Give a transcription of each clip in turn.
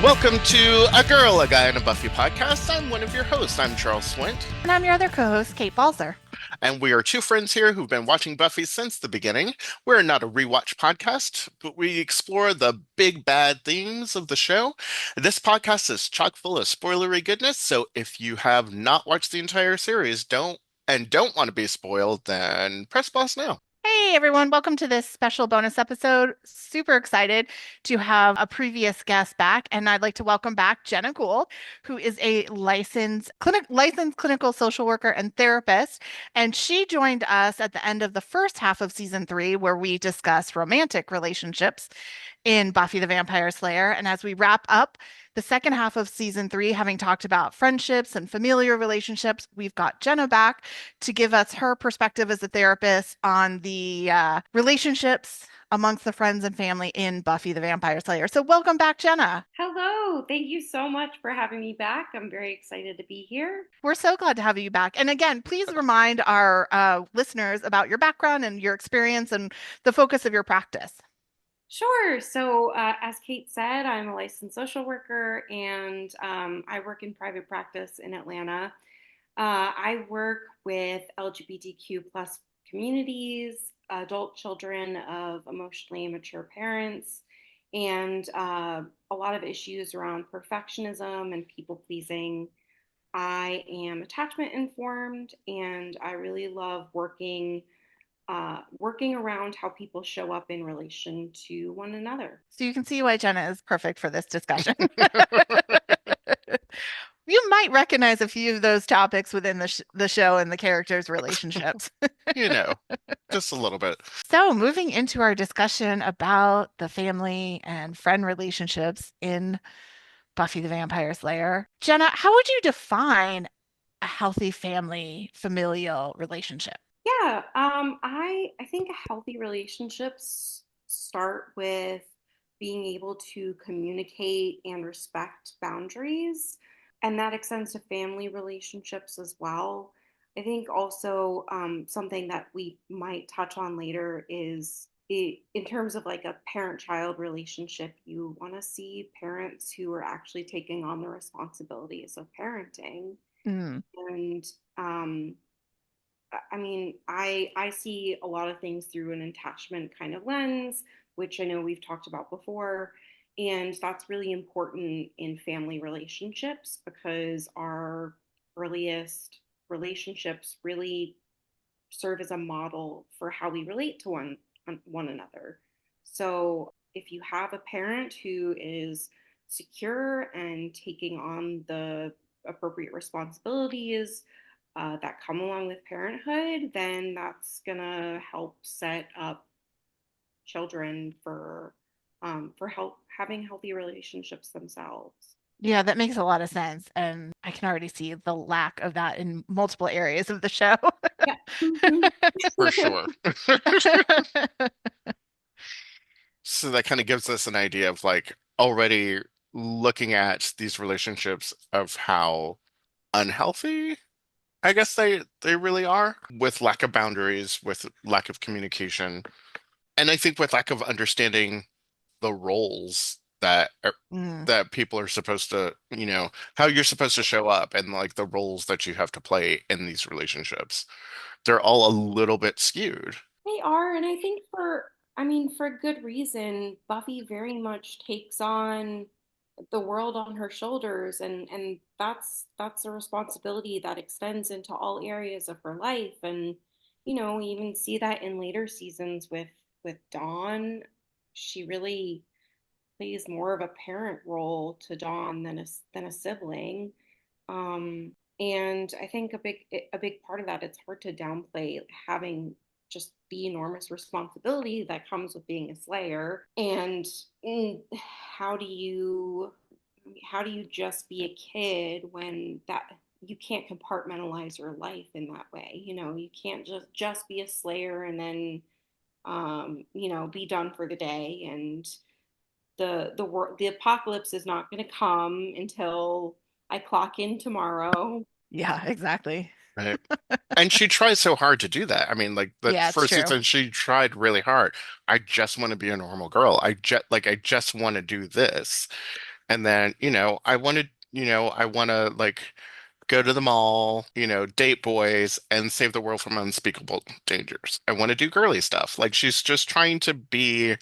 Welcome to A Girl, a Guy, and a Buffy podcast. I'm one of your hosts. I'm Charles Swint, And I'm your other co-host, Kate Balzer. and we are two friends here who've been watching Buffy since the beginning. We're not a rewatch podcast, but we explore the big bad themes of the show. This podcast is chock full of spoilery goodness, so if you have not watched the entire series, don't want to be spoiled, then press pause now. Hey everyone, welcome to this special bonus episode. Super excited to have a previous guest back, and I'd like to welcome back Jenna Gould, who is a licensed clinical social worker and therapist. And she joined us at the end of the first half of season 3, where we discussed romantic relationships in Buffy the Vampire Slayer. And as we wrap up the second half of season 3, having talked about friendships and familiar relationships, we've got Jenna back to give us her perspective as a therapist on the relationships amongst the friends and family in Buffy the Vampire Slayer. So welcome back, Jenna. Hello. Thank you so much for having me back. I'm very excited to be here. We're so glad to have you back. And again, please remind our listeners about your background and your experience and the focus of your practice. Sure. So, as Kate said, I'm a licensed social worker and I work in private practice in Atlanta. I work with LGBTQ plus communities, adult children of emotionally immature parents, and a lot of issues around perfectionism and people pleasing. I am attachment informed and I really love working around how people show up in relation to one another. So you can see why Jenna is perfect for this discussion. You might recognize a few of those topics within the show and the characters' relationships. You know, just a little bit. So, moving into our discussion about the family and friend relationships in Buffy the Vampire Slayer, Jenna, how would you define a healthy family familial relationship? Yeah, I think healthy relationships start with being able to communicate and respect boundaries, and that extends to family relationships as well. I think also something that we might touch on later is in terms of like a parent-child relationship, you want to see parents who are actually taking on the responsibilities of parenting. Mm, And I mean, I see a lot of things through an attachment kind of lens, which I know we've talked about before. And that's really important in family relationships because our earliest relationships really serve as a model for how we relate to one another. So if you have a parent who is secure and taking on the appropriate responsibilities that come along with parenthood, then that's gonna help set up children for help having healthy relationships themselves. yeah, that makes a lot of sense. And I can already see the lack of that in multiple areas of the show. Yeah. Mhm. For sure. So that kind of gives us an idea of like already looking at these relationships of how unhealthy I guess they really are, with lack of boundaries, with lack of communication, and I think with lack of understanding the roles Mm. that people are supposed to, how you're supposed to show up and like the roles that you have to play in these relationships. They're all a little bit skewed. They are, and I think I mean, for good reason. Buffy very much takes on the world on her shoulders, and that's a responsibility that extends into all areas of her life. And we even see that in later seasons with Dawn. She really plays more of a parent role to Dawn than a sibling. And I think a big part of that, it's hard to downplay having just the enormous responsibility that comes with being a slayer. And how do you just be a kid when that you can't compartmentalize your life in that way? You can't just be a slayer and then be done for the day. And the apocalypse is not going to come until I clock in tomorrow. Yeah, exactly. Right. And she tries so hard to do that. I mean, like the Yeah, it's first true. season, she tried really hard. I just want to be a normal girl. I just want to do this. And then, I want to like go to the mall, date boys and save the world from unspeakable dangers. I want to do girly stuff. Like she's just trying to be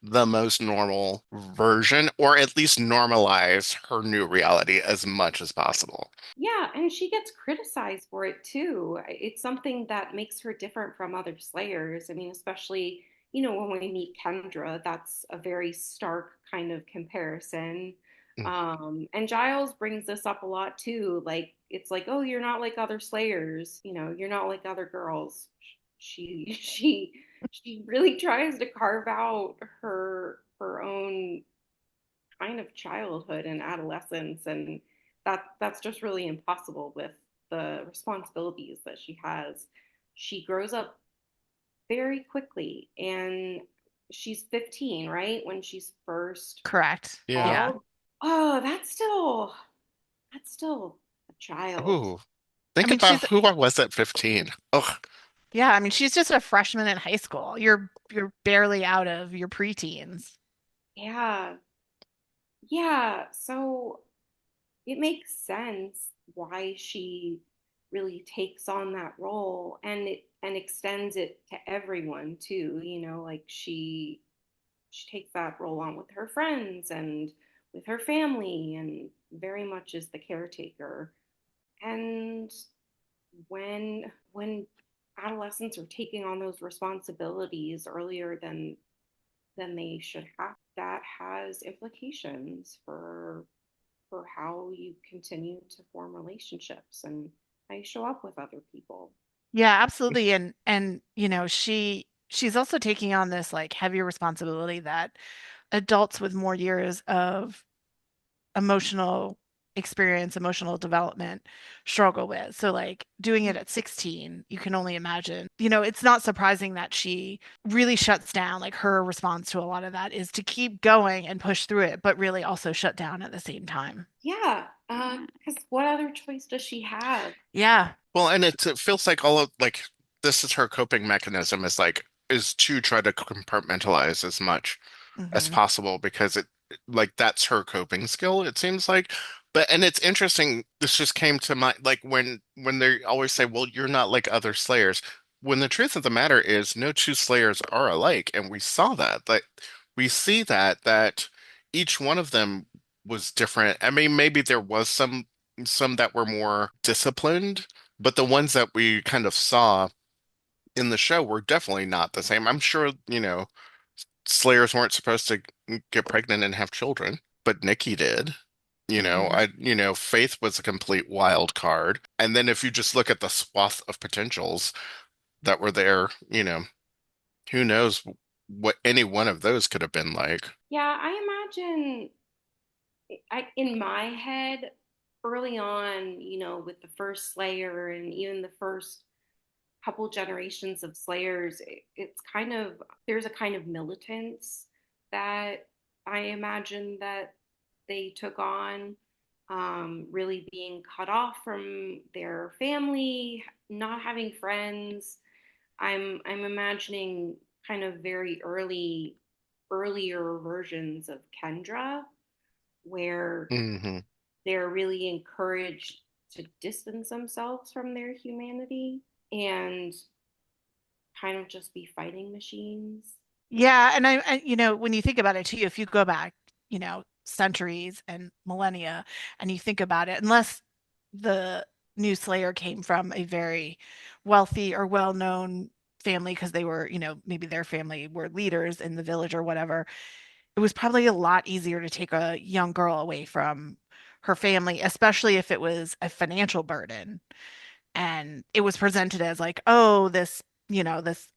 the most normal version, or at least normalize her new reality as much as possible. Yeah, and she gets criticized for it too. It's something that makes her different from other Slayers. I mean, especially, when we meet Kendra, that's a very stark kind of comparison. Mm. And Giles brings this up a lot too. Like, it's like, oh, you're not like other Slayers, you're not like other girls. She she really tries to carve out her own kind of childhood and adolescence, and that's just really impossible with the responsibilities that she has. She grows up very quickly, and she's 15, right, when she's first Correct. Yeah. Yeah. called. Oh, that's still a child. Ooh, I think mean, about who I was at 15. Ugh. yeah, I mean, she's just a freshman in high school. You're barely out of your preteens. Yeah, yeah, so it makes sense why she really takes on that role, and extends it to everyone too, like she takes that role on with her friends and with her family, and very much is the caretaker. And when adolescents are taking on those responsibilities earlier than they should have, that has implications for how you continue to form relationships and how you show up with other people. Yeah, absolutely. And she's also taking on this like heavier responsibility that adults with more years of emotional experience, emotional development struggle with. So like doing it at 16, you can only imagine. It's not surprising that she really shuts down. Like her response to a lot of that is to keep going and push through it, but really also shut down at the same time. Yeah, because what other choice does she have? Yeah. Well, and it feels like all of like this is her coping mechanism is to try to compartmentalize as much as Hmm. possible because it like that's her coping skill, it seems like. But and it's interesting, this just came to mind like when they always say, well, you're not like other Slayers. When the truth of the matter is no two Slayers are alike, and we saw that. Like we see that each one of them was different. I mean, maybe there was some that were more disciplined, but the ones that we kind of saw in the show were definitely not the same. I'm sure, Slayers weren't supposed to get pregnant and have children, but Nikki did. Hmm. Faith was a complete wild card. And then if you just look at the swath of potentials that were there, who knows what any one of those could have been like. Yeah, I imagine in my head early on, with the first Slayer and even the first couple generations of Slayers, it's kind of, there's a kind of militance that I imagine that they took on, really being cut off from their family, not having friends. I'm imagining kind of very earlier versions of Kendra, where Hmm. they're really encouraged to distance themselves from their humanity and kind of just be fighting machines. Yeah, and when you think about it too, if you go back, centuries and millennia, and you think about it, unless the new Slayer came from a very wealthy or well-known family because they were, maybe their family were leaders in the village or whatever, it was probably a lot easier to take a young girl away from her family, especially if it was a financial burden and it was presented as like, oh, this,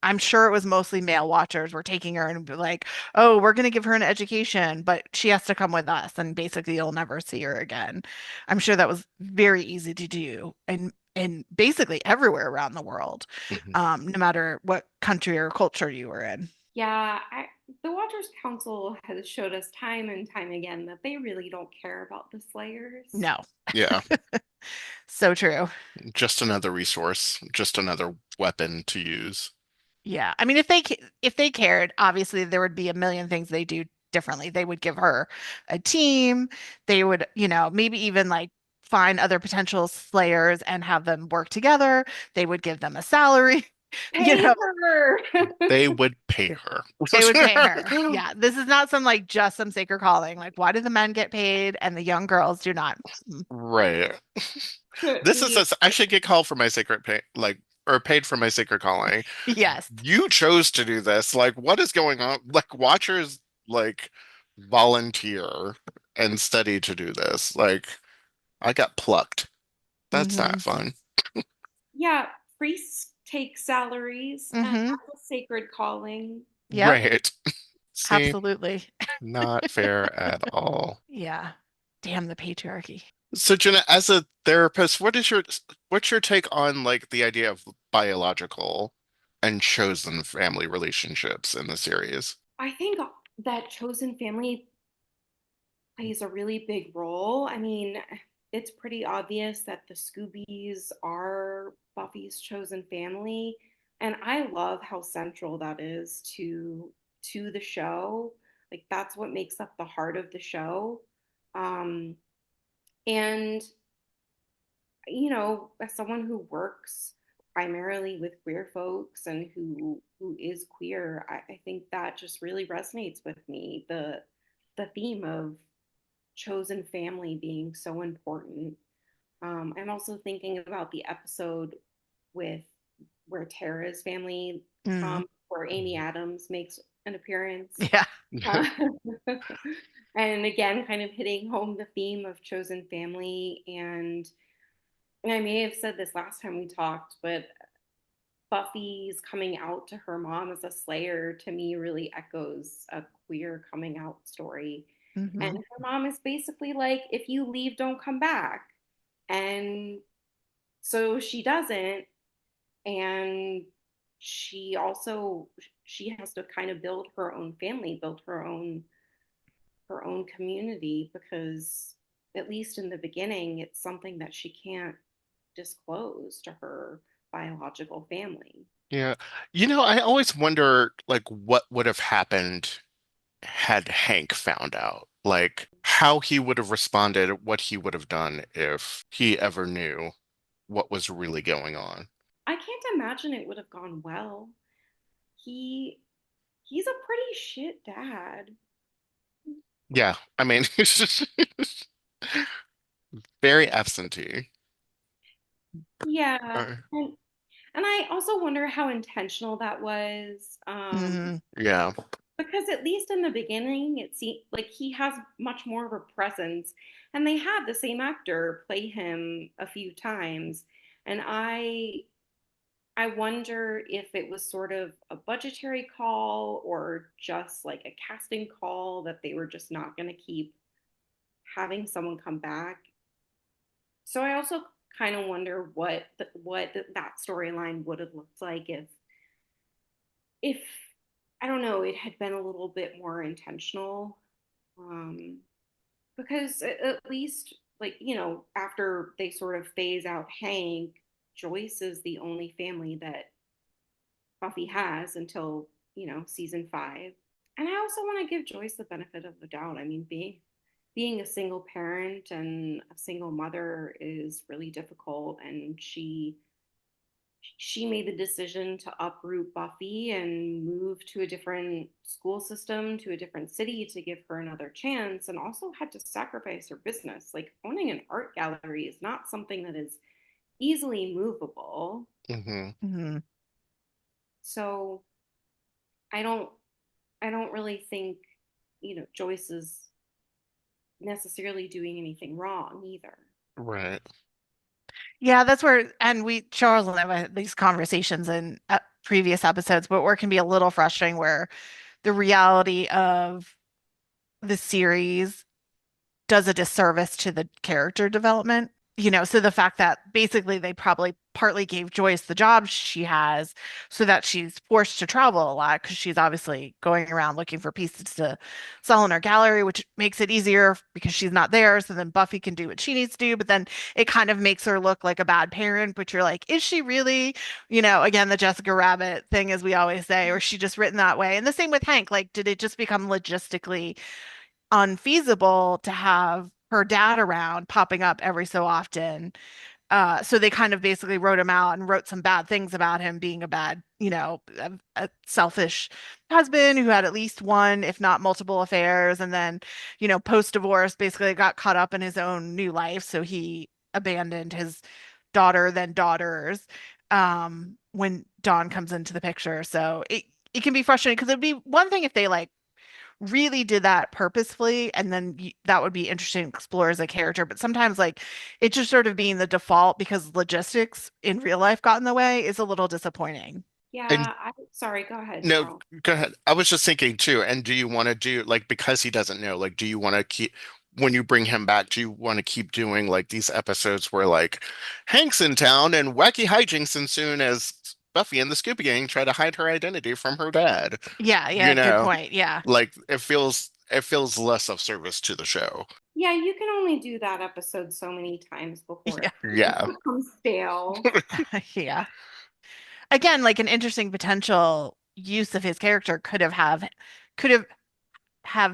I'm sure it was mostly male watchers were taking her and be like, oh, we're going to give her an education, but she has to come with us and basically you'll never see her again. I'm sure that was very easy to do and basically everywhere around the world, Hmm. no matter what country or culture you were in. Yeah, the Watchers Council has showed us time and time again that they really don't care about the Slayers. No, Yeah, so true. just another resource, just another weapon to use. Yeah. I mean, if they cared, obviously there would be a million things they do differently. They would give her a team. They would, maybe even like find other potential slayers and have them work together. They would give them a salary. You Pay know, her. They would pay her. they would pay her. Yeah, this is not some like just some sacred calling. Like, why do the men get paid and the young girls do not? Right. This is Yeah. a, I should get called for my sacred pay, like, or paid for my sacred calling. Yes. You chose to do this. Like, what is going on? Like, watchers, like, volunteer and study to do this. Like, I got plucked. That's Hmm. not fun. Yeah, priests take salaries, and Hmm. that's a sacred calling. Yep. Right. See, Absolutely. not fair at all. Yeah. Damn the patriarchy. So, Jenna, as a therapist, what's your take on like the idea of biological and chosen family relationships in the series? I think that chosen family plays a really big role. I mean, it's pretty obvious that the Scoobies are Buffy's chosen family, and I love how central that is to the show. Like that's what makes up the heart of the show. Um, and as someone who works primarily with queer folks and who is queer, I think that just really resonates with me. The theme of chosen family being so important. I'm also thinking about the episode with where Tara's family, Mm. where Amy Adams makes an appearance. Yeah. Uh, and again, kind of hitting home the theme of chosen family. And I may have said this last time we talked, but Buffy's coming out to her mom as a Slayer to me really echoes a queer coming out story. And Hmm. her mom is basically like, if you leave, don't come back. And so she doesn't. And she has to kind of build her own family, build her own community because at least in the beginning, it's something that she can't disclose to her biological family. Yeah. I always wonder like what would have happened had Hank found out. Like how he would have responded, what he would have done if he ever knew what was really going on. I can't imagine it would have gone well. He he's a pretty shit dad. Yeah, I mean, it's just very absentee. Yeah. Uh, And I also wonder how intentional that was. Hmm. yeah. Because at least in the beginning, it seemed like he has much more of a presence. And they had the same actor play him a few times. And I wonder if it was sort of a budgetary call or just like a casting call that they were just not going to keep having someone come back. So I also kind of wonder that storyline would have looked like if I don't know, it had been a little bit more intentional. Um, because at least like, after they sort of phase out Hank, Joyce is the only family that Buffy has until, season 5. And I also want to give Joyce the benefit of the doubt. I mean, being a single parent and a single mother is really difficult, and she made the decision to uproot Buffy and move to a different school system, to a different city to give her another chance, and also had to sacrifice her business. Like owning an art gallery is not something that is easily movable. Hmm. Hmm. So I don't I don't really think, Joyce is necessarily doing anything wrong either. Right. Yeah, that's where, and Charles and I have had these conversations in previous episodes, but where it can be a little frustrating where the reality of the series does a disservice to the character development. So the fact that basically they probably partly gave Joyce the job she has so that she's forced to travel a lot because she's obviously going around looking for pieces to sell in her gallery, which makes it easier because she's not there. So then Buffy can do what she needs to do, but then it kind of makes her look like a bad parent, but you're like, is she really? Again, the Jessica Rabbit thing, as we always say, or is she just written that way? And the same with Hank. Like, did it just become logistically unfeasible to have her dad around popping up every so often? So they kind of basically wrote him out and wrote some bad things about him being a bad, a selfish husband who had at least one, if not multiple affairs. And then, post-divorce, basically got caught up in his own new life. So he abandoned his daughter, then daughters, when Dawn comes into the picture. So it can be frustrating because it'd be one thing if they like really did that purposefully, and then that would be interesting to explore as a character. But sometimes, like, it just sort of being the default because logistics in real life got in the way is a little disappointing. And Yeah, sorry, go ahead, no, Charles. go ahead. I was just thinking too, and do you want to do like because he doesn't know, like do you want to keep when you bring him back, do you want to keep doing like these episodes where like Hank's in town and wacky hijinks ensue as Buffy and the Scooby Gang try to hide her identity from her dad? Yeah, You yeah, good know, point. Yeah. like it feels less of service to the show. Yeah, you can only do that episode so many times before Yeah. it Yeah. becomes stale. Yeah. Again, like an interesting potential use of his character could have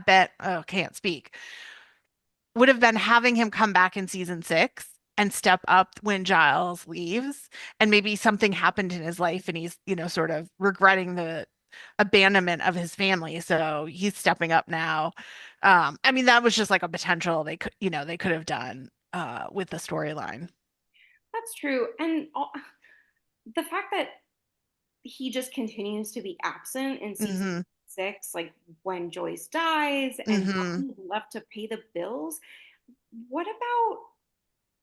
been, oh, can't speak, would have been having him come back in season 6 and step up when Giles leaves, and maybe something happened in his life and he's, sort of regretting the abandonment of his family. So he's stepping up now. I mean, that was just like a potential they could have done with the storyline. That's true. And the fact that he just continues to be absent in season Hmm. 6, like when Joyce dies and Hmm. Buffy's left to pay the bills. What about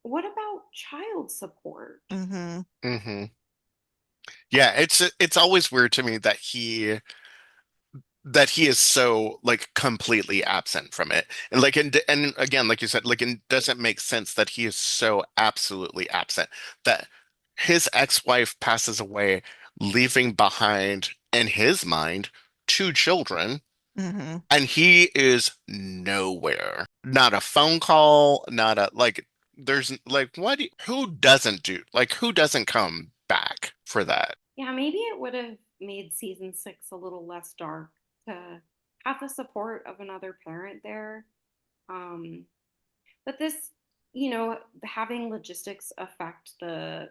what about child support? Hmm. hmm Yeah, it's always weird to me that he is so like completely absent from it. And again, like you said, like it doesn't make sense that he is so absolutely absent that his ex-wife passes away, leaving behind, in his mind, two children, Hmm. and he is nowhere. Not a phone call, not a like there's like who doesn't come back for that? Yeah, maybe it would have made season 6 a little less dark to have the support of another parent there. Um, but this, having logistics affect the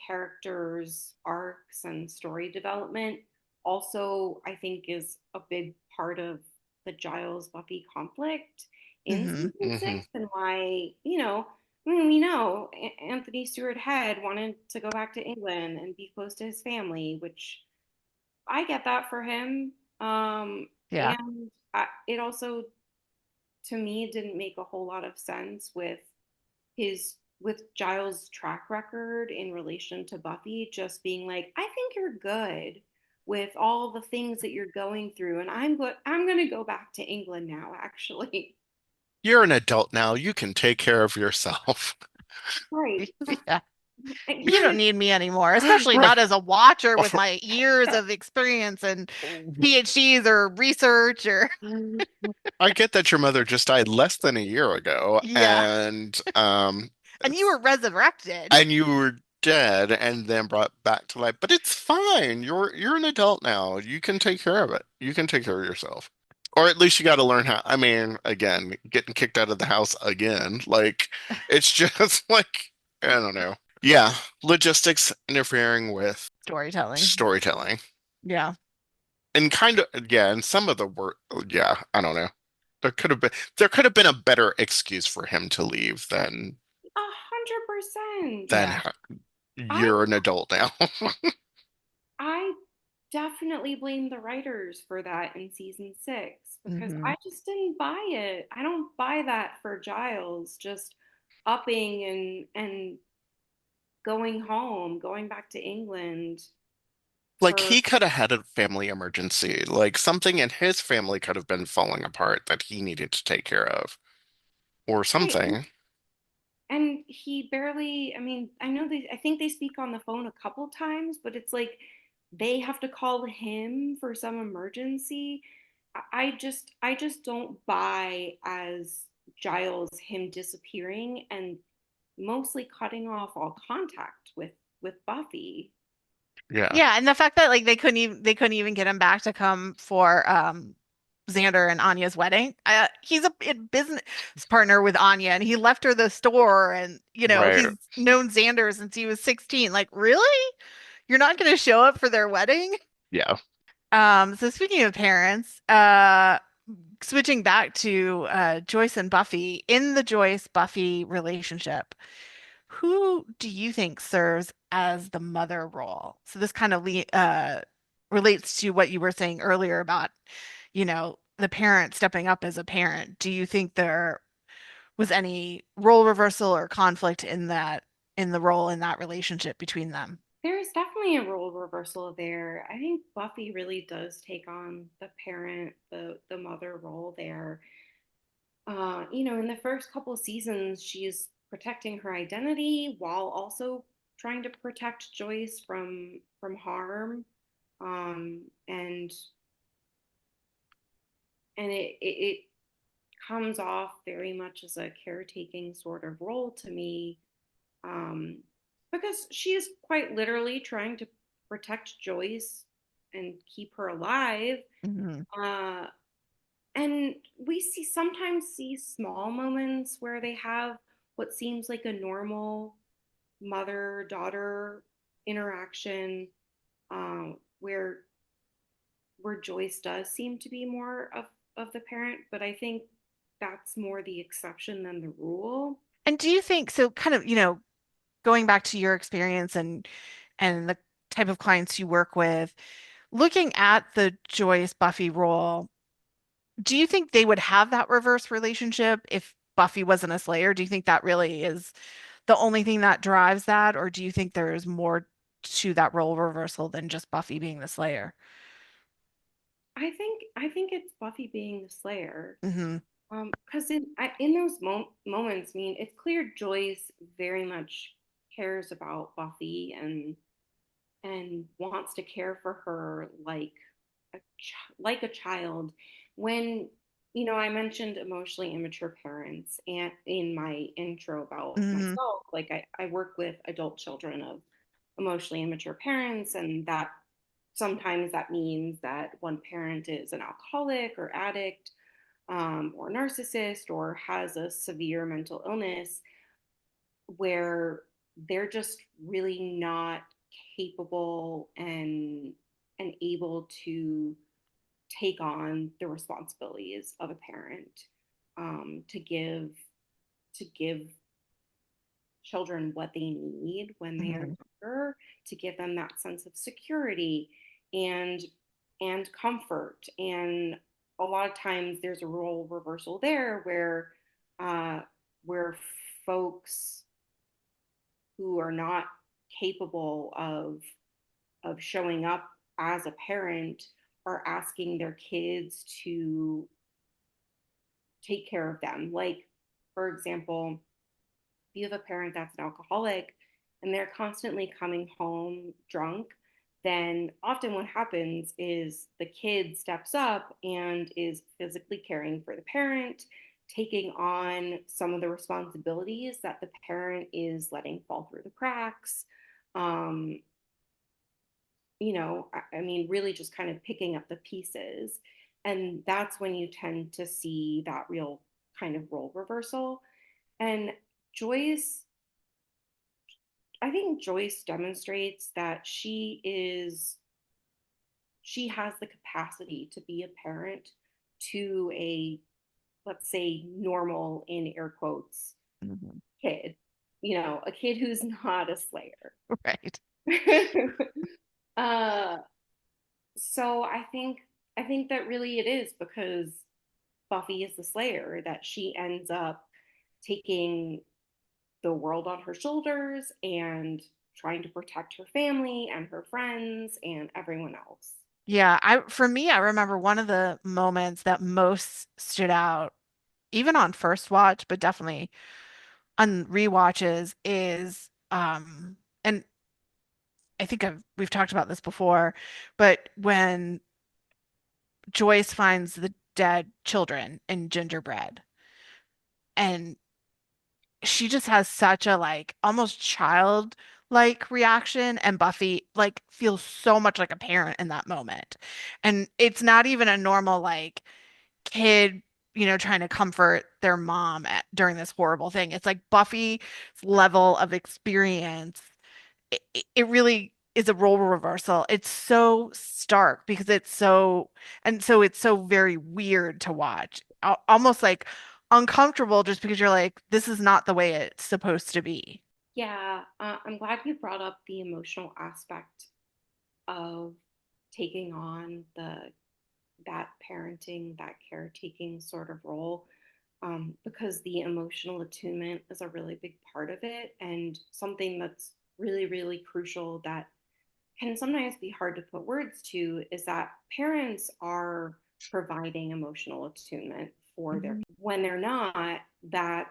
characters' arcs and story development also, I think, is a big part of the Giles Buffy conflict in Hmm. season hmm 6, and why, I mean, we know Anthony Stewart Head wanted to go back to England and be close to his family, which I get that for him. Yeah. And it also, to me, didn't make a whole lot of sense with Giles' track record in relation to Buffy just being like, I think you're good with all the things that you're going through, and I'm going to go back to England now, actually. You're an adult now. You can take care of yourself. Right. Yeah. You You're don't need me anymore, especially Right. not as a watcher with my years of experience and PhDs or research or I get that your mother just died less than a year ago, yeah. and And you were resurrected. and you were dead and then brought back to life. But it's fine. You're an adult now. You can take care of it. You can take care of yourself. Or at least you got to learn how. I mean, again, getting kicked out of the house again. Like it's just like I don't know. Yeah, logistics interfering with Storytelling. storytelling. Yeah. And kind of yeah, and some of the work yeah, I don't know. There could have been a better excuse for him to leave than 100%. Yeah. I you're an adult now. I definitely blame the writers for that in season 6 because Hmm. I just didn't buy it. I don't buy that for Giles just upping and going home, going back to England Like for he could have had a family emergency. Like something in his family could have been falling apart that he needed to take care of or right. And something. and he barely, I mean, I think they speak on the phone a couple times, but it's like they have to call him for some emergency. I just don't buy as Giles him disappearing and mostly cutting off all contact with Buffy. Yeah, Yeah, and the fact that like they couldn't even get him back to come for Xander and Anya's wedding. He's a business partner with Anya, and he left her the store, and right. he's known Xander since he was 16. Like, really? You're not going to show up for their wedding? Yeah. So speaking of parents, switching back to Joyce and Buffy, in the Joyce Buffy relationship, who do you think serves as the mother role? So this kind of relates to what you were saying earlier about, the parent stepping up as a parent. Do you think there was any role reversal or conflict in the role in that relationship between them? There's definitely a role reversal there. I think Buffy really does take on the parent, the mother role there. In the first couple of seasons, she's protecting her identity while also trying to protect Joyce from harm. And it comes off very much as a caretaking sort of role to me, um, because she is quite literally trying to protect Joyce and keep her alive. Hmm. Uh, and we sometimes see small moments where they have what seems like a normal mother daughter interaction, where Joyce does seem to be more of the parent, but I think that's more the exception than the rule. And do you think so? Kind of, going back to your experience and the type of clients you work with, looking at the Joyce Buffy role. Do you think they would have that reverse relationship if Buffy wasn't a Slayer? Do you think that really is the only thing that drives that, or do you think there's more to that role reversal than just Buffy being the Slayer? I think it's Buffy being the Slayer. Hmm. Because in those moments, I mean, it's clear Joyce very much cares about Buffy and wants to care for her like like a child. When I mentioned emotionally immature parents, and in my intro about Hmm. myself, like I work with adult children of emotionally immature parents, and that sometimes that means that one parent is an alcoholic or addict, or narcissist, or has a severe mental illness where they're just really not capable and able to take on the responsibilities of a parent, to give children what they need when they are Hmm. younger, to give them that sense of security and comfort. And a lot of times there's a role reversal there uh, where folks who are not capable of showing up as a parent are asking their kids to take care of them. Like, for example, if you have a parent that's an alcoholic and they're constantly coming home drunk, then often what happens is the kid steps up and is physically caring for the parent, taking on some of the responsibilities that the parent is letting fall through the cracks. Um, I mean, really just kind of picking up the pieces. And that's when you tend to see that real kind of role reversal. And Joyce, I think Joyce demonstrates that she has the capacity to be a parent to a, let's say, normal, in air quotes, Hmm. kid, a kid who's not a Slayer. Right. uh, so I think that really it is because Buffy is the Slayer that she ends up taking the world on her shoulders and trying to protect her family and her friends and everyone else. Yeah, for me, I remember one of the moments that most stood out, even on first watch, but definitely on rewatches is and I think we've talked about this before, but when Joyce finds the dead children in gingerbread, and she just has such a like almost childlike reaction, and Buffy like feels so much like a parent in that moment. And it's not even a normal like kid, trying to comfort their mom during this horrible thing. It's like Buffy's level of experience. It really is a role reversal. It's so stark because it's so very weird to watch. Almost like uncomfortable just because you're like, this is not the way it's supposed to be. Yeah, I'm glad you brought up the emotional aspect of taking on the that parenting, that caretaking sort of role, because the emotional attunement is a really big part of it, and something that's really, really crucial that can sometimes be hard to put words to is that parents are providing emotional attunement for their Mhm. when they're not, that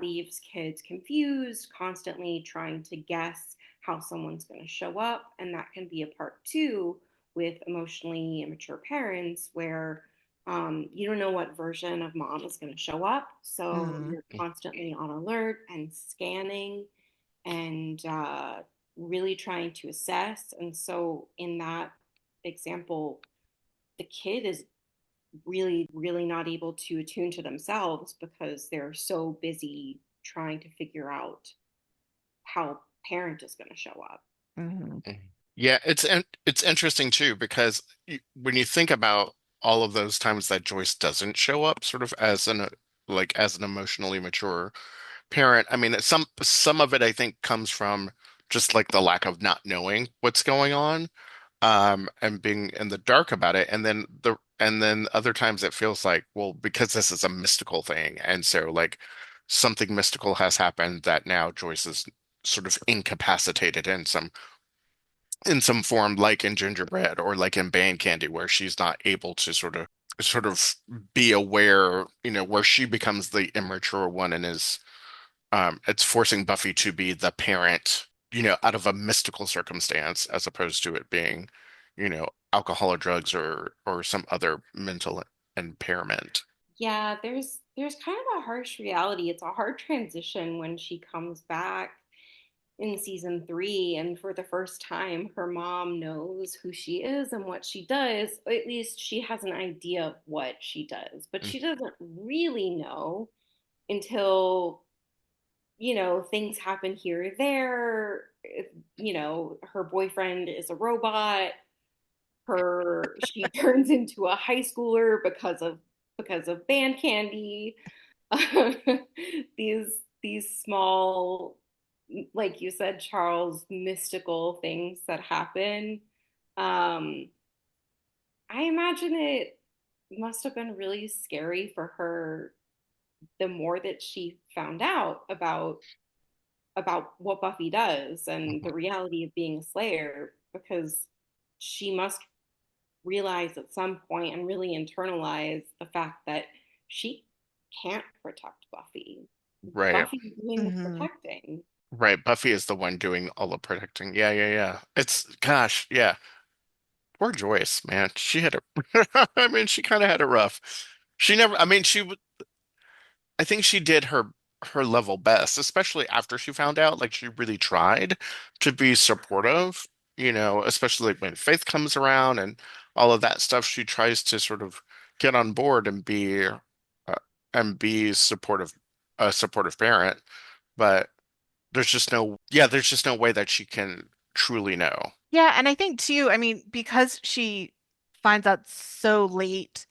leaves kids confused, constantly trying to guess how someone's going to show up. And that can be a part too with emotionally immature parents where you don't know what version of mom is going to show up. So Mm. you're constantly on alert and scanning and really trying to assess. And so in that example, the kid is really, really not able to attune to themselves because they're so busy trying to figure out how parent is going to show up. Mhm. Mhm. Yeah, it's interesting too because when you think about all of those times that Joyce doesn't show up, sort of as an like as an emotionally mature parent, I mean, some of it I think comes from just like the lack of not knowing what's going on, and being in the dark about it, and then other times it feels like, well, because this is a mystical thing, and so like something mystical has happened that now Joyce is sort of incapacitated in some form, like in Gingerbread or like in Band Candy, where she's not able to sort of be aware, where she becomes the immature one and is it's forcing Buffy to be the parent, out of a mystical circumstance as opposed to it being, alcohol or drugs or some other mental impairment. Yeah, there's kind of a harsh reality. It's a hard transition when she comes back in season 3, and for the first time her mom knows who she is and what she does. At least she has an idea of what she does, but she doesn't really know until things happen here or there. Her boyfriend is a robot. She turns into a high schooler because of band candy. these these small, like you said, Charles, mystical things that happen. Um, I imagine it must have been really scary for her the more that she found out about what Buffy does and the reality of being a Slayer, because she must realize at some point and really internalize the fact that she can't protect Buffy. Right, Buffy's doing the Mhm. protecting. right. Buffy is the one doing all the protecting. Yeah, yeah, yeah. It's gosh, yeah. Poor Joyce, man. She had a, I mean, she kind of had it rough. She never, I mean, I think she did her level best, especially after she found out. Like she really tried to be supportive, especially like when Faith comes around and all of that stuff. She tries to sort of get on board and be supportive, a supportive parent. But there's just no way that she can truly know. Yeah, and I think too, I mean, because she finds out so late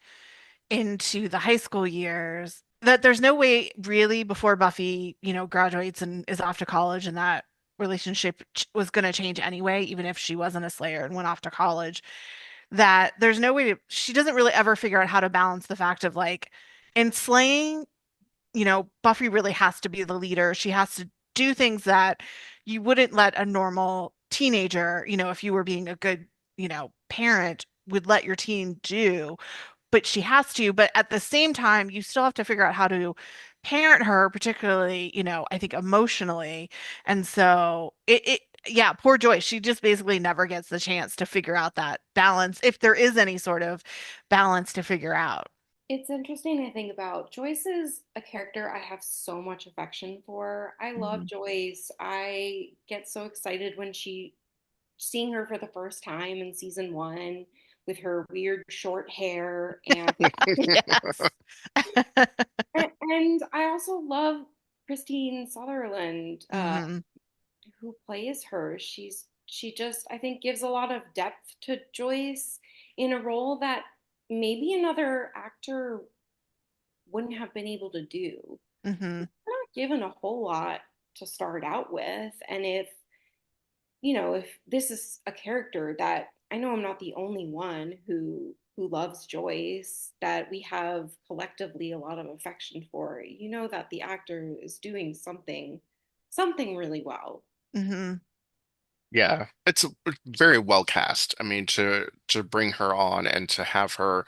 into the high school years that there's no way really before Buffy, graduates and is off to college, and that relationship was going to change anyway, even if she wasn't a Slayer and went off to college, that there's no way she doesn't really ever figure out how to balance the fact of like in slaying, Buffy really has to be the leader. She has to do things that you wouldn't let a normal teenager, if you were being a good, parent, would let your teen do, but she has to. But at the same time, you still have to figure out how to parent her, particularly, I think emotionally. And so yeah, poor Joyce, she just basically never gets the chance to figure out that balance, if there is any sort of balance to figure out. It's interesting to think about. Joyce is a character I have so much affection for. I love Hmm. Joyce. I get so excited when seeing her for the first time in season one with her weird short hair Yes. and I also love Christine Sutherland, Hmm. who plays her. She just, I think, gives a lot of depth to Joyce in a role that maybe another actor wouldn't have been able to do. Hmm. We're not given a whole lot to start out with, and if this is a character that I know I'm not the only one who loves Joyce, that we have collectively a lot of affection for, that the actor is doing something really well. Hmm. Yeah, it's very well cast. I mean, to bring her on and to have her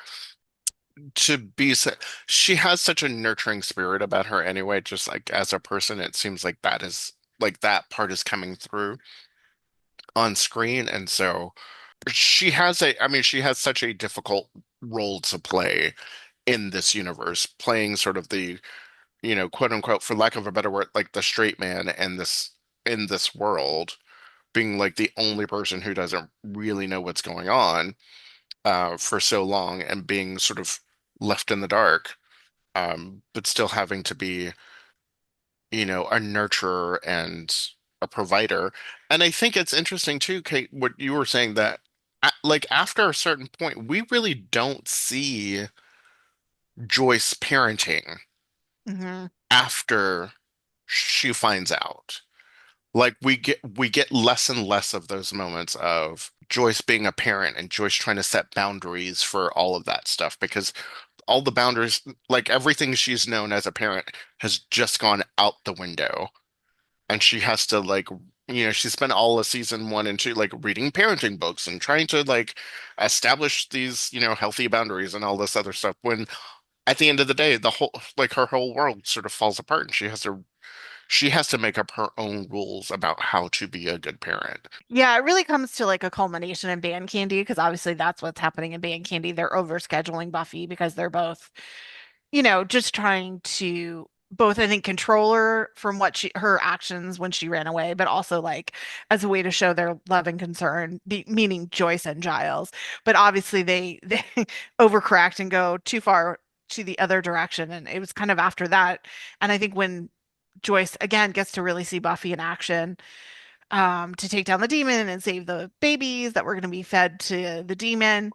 to be she has such a nurturing spirit about her anyway, just like as a person, it seems like that is like that part is coming through on screen. And so I mean, she has such a difficult role to play in this universe, playing sort of the, quote unquote, for lack of a better word, like the straight man in this world, being like the only person who doesn't really know what's going on for so long and being sort of left in the dark, but still having to be, a nurturer and a provider. And I think it's interesting too, Kate, what you were saying that like after a certain point, we really don't see Joyce parenting Hmm. after she finds out. Like we get less and less of those moments of Joyce being a parent and Joyce trying to set boundaries for all of that stuff because all the boundaries, like everything she's known as a parent, has just gone out the window. And she has to like, she spent all of season one and two like reading parenting books and trying to like establish these, healthy boundaries and all this other stuff. When at the end of the day, the whole like her whole world sort of falls apart and she has to make up her own rules about how to be a good parent. Yeah, it really comes to like a culmination in Band Candy because obviously that's what's happening in Band Candy. They're overscheduling Buffy because they're both, just trying to both, I think, control her from her actions when she ran away, but also like as a way to show their love and concern, meaning Joyce and Giles. But obviously they overcorrect and go too far to the other direction. And it was kind of after that. And I think when Joyce again gets to really see Buffy in action, to take down the demon and save the babies that were going to be fed to the demon,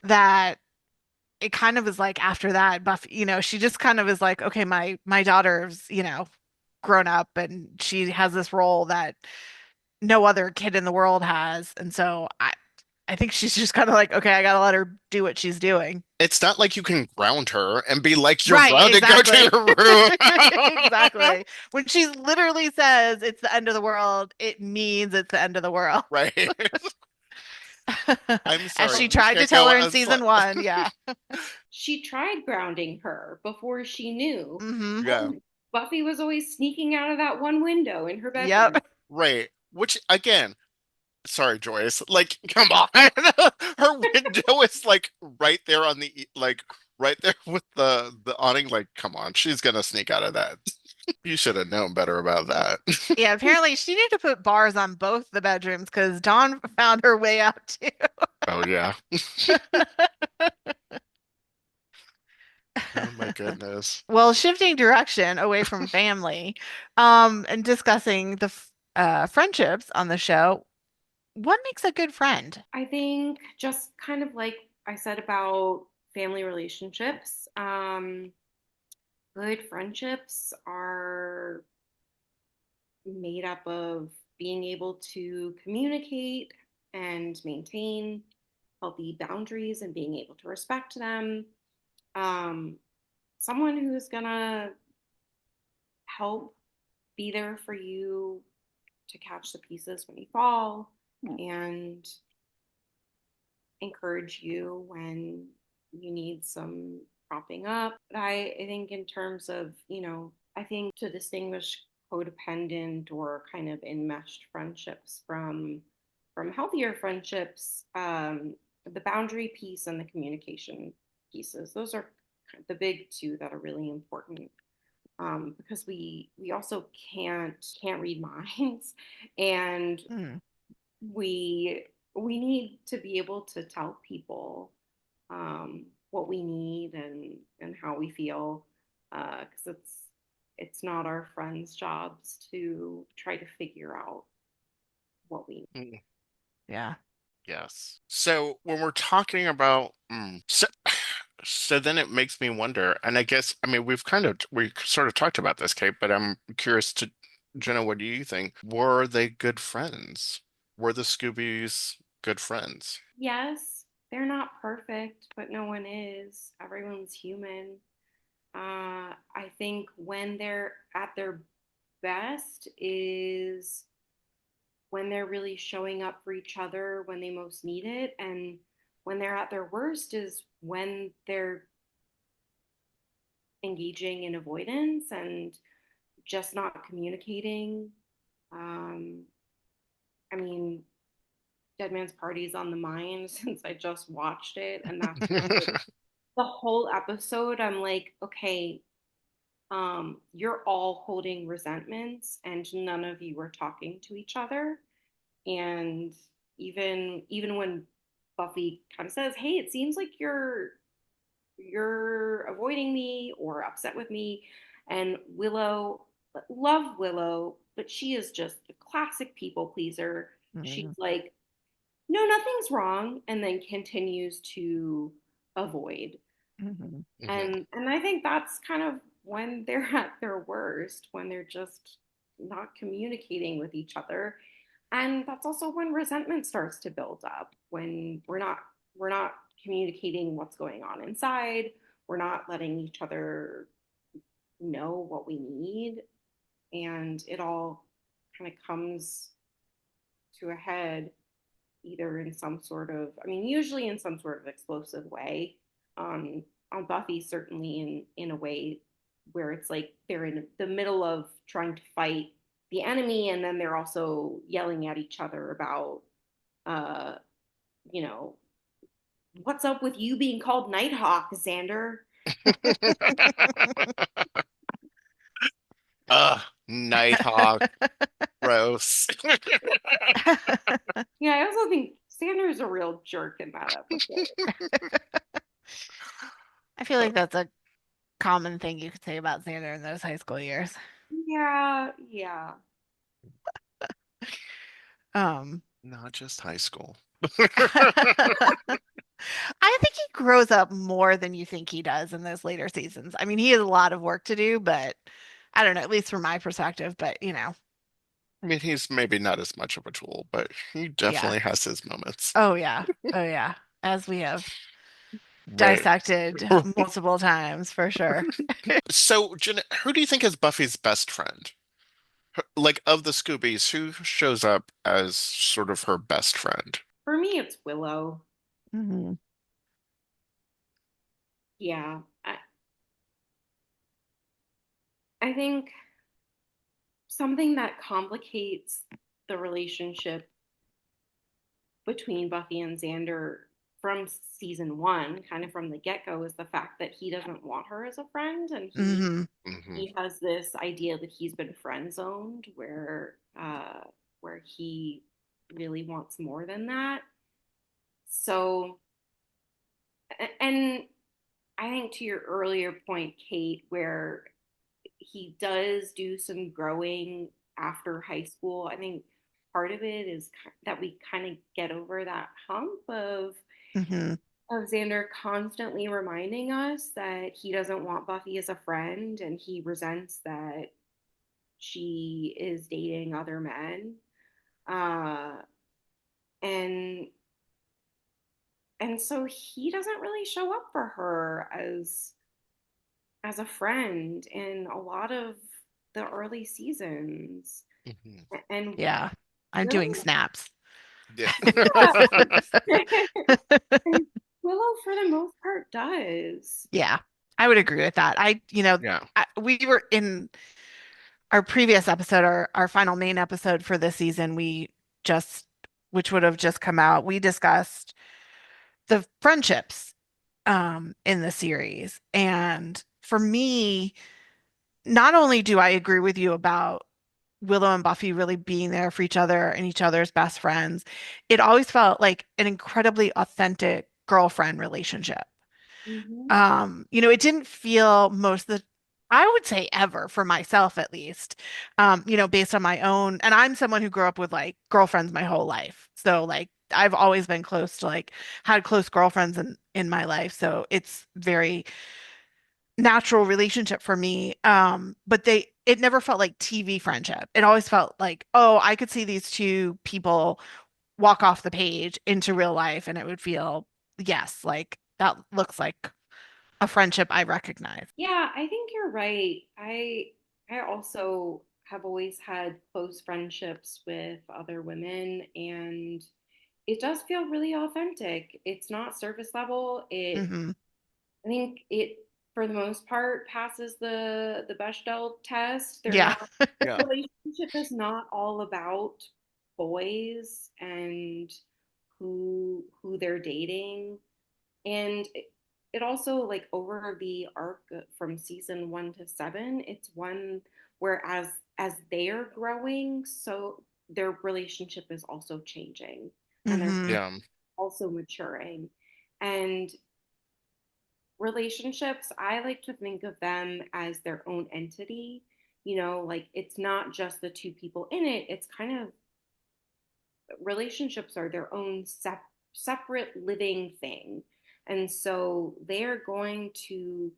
that it kind of is like after that, Buffy, she just kind of is like, okay, my daughter's, grown up and she has this role that no other kid in the world has. And so I think she's just kind of like, okay, I gotta let her do what she's doing. It's not like you can ground her and be like, you're Right, allowed to go to exactly. your room. Exactly. When she literally says it's the end of the world, it means it's the end of the world. Right. I'm As sorry, she you tried to can't tell go her in outside. season one. Yeah. She tried grounding her before she knew. Hmm. Yeah, Buffy was always sneaking out of that one window in her bedroom. Yep. right. Which again, sorry, Joyce. Like, come on. Her window is like right there on like right there with the awning. Like, come on, she's gonna sneak out of that. You should have known better about that. Yeah, apparently she needed to put bars on both the bedrooms because Dawn found her way out too. Oh yeah. Oh my goodness. Well, shifting direction away from family, and discussing the friendships on the show, what makes a good friend? I think just kind of like I said about family relationships, good friendships are made up of being able to communicate and maintain healthy boundaries and being able to respect them. Um, Someone who's gonna help be there for you to catch the pieces when you fall and encourage you when you need some propping up. But I think in terms of, I think to distinguish codependent or kind of enmeshed friendships from healthier friendships, the boundary piece and the communication pieces, those are the big two that are really important. Because we also can't read minds, and Mm. we need to be able to tell people what we need and how we feel, because it's not our friends' jobs to try to figure out what we need. Mm, Yeah. yes. So when we're talking about, so then it makes me wonder, and I guess, I mean, we sort of talked about this, Kate, but I'm curious to, Jenna, what do you think? Were they good friends? Were the Scoobies good friends? Yes, they're not perfect, but no one is. Everyone's human. I think when they're at their best is when they're really showing up for each other when they most need it. And when they're at their worst is when they're engaging in avoidance and just not communicating. Um, I mean, Dead Man's Party is on the mind since I just watched it. And that's like the whole episode. I'm like, okay, you're all holding resentments and none of you are talking to each other. And even when Buffy kind of says, "Hey, it seems like you're avoiding me or upset with me," and Willow, love Willow, but she is just a classic people pleaser. She's Mm. like, "No, nothing's wrong," and then continues to avoid. Mhm. Mhm. And I think that's kind of when they're at their worst, when they're just not communicating with each other. And that's also when resentment starts to build up, when we're not communicating what's going on inside, we're not letting each other know what we need, and it all kind of comes to a head either in some sort of, I mean, usually in some sort of explosive way. On Buffy, certainly in a way where it's like they're in the middle of trying to fight the enemy, and then they're also yelling at each other about, uh, you know, what's up with you being called Nighthawk, Xander? Nighthawk, gross. Yeah, I also think Xander is a real jerk in that episode. I feel like that's a common thing you could say about Xander in those high school years. Yeah, yeah. Um, Not just high school. I think he grows up more than you think he does in those later seasons. I mean, he has a lot of work to do, but I don't know, at least from my perspective, but I mean, he's maybe not as much of a tool, but he yeah. definitely has his moments. Oh yeah. Oh yeah. As we have Right. dissected multiple times for sure. So, Jenna, who do you think is Buffy's best friend? Like, of the Scoobies, who shows up as sort of her best friend? For me, it's Willow. Mhm. Yeah, I think something that complicates the relationship between Buffy and Xander from season one, kind of from the get go, is the fact that he doesn't want her as a friend, and he Mhm. Hmm. he has this idea that he's been friend zoned, where he really wants more than that. So, and I think to your earlier point, Kate, where he does do some growing after high school. I think part of it is that we kind of get over that hump Mhm. of Xander constantly reminding us that he doesn't want Buffy as a friend and he resents that she is dating other men. Uh, and and so he doesn't really show up for her as a friend in a lot of the early seasons. Hmm. And Yeah. I'm doing Willow, snaps. Yeah. yeah. And Willow, for the most part, does. Yeah. I would agree with that. Yeah. We were in our previous episode, our final main episode for this season, just, which would have just come out, we discussed the friendships in the series. And for me, not only do I agree with you about Willow and Buffy really being there for each other and each other's best friends, it always felt like an incredibly authentic girlfriend relationship. Mm-hmm. It didn't feel most of the, I would say ever for myself at least, based on my own, and I'm someone who grew up with like girlfriends my whole life. So like I've always been close to like had close girlfriends in my life. So it's very natural relationship for me. But it never felt like TV friendship. It always felt like, oh, I could see these two people walk off the page into real life and it would feel, yes, like that looks like a friendship I recognize. Yeah, I think you're right. I also have always had close friendships with other women, and it does feel really authentic. It's not surface level. Hmm. I think it for the most part passes the Bechdel test. They're Yeah. not Yeah. relationship is not all about boys and who they're dating. And it also, like, over the arc from season 1 to 7, it's one where as they're growing, so their relationship is also changing and they're Hmm. Yeah. also maturing. And relationships, I like to think of them as their own entity. Like, it's not just the two people in it, it's kind of, relationships are their own separate living thing. And so they're going to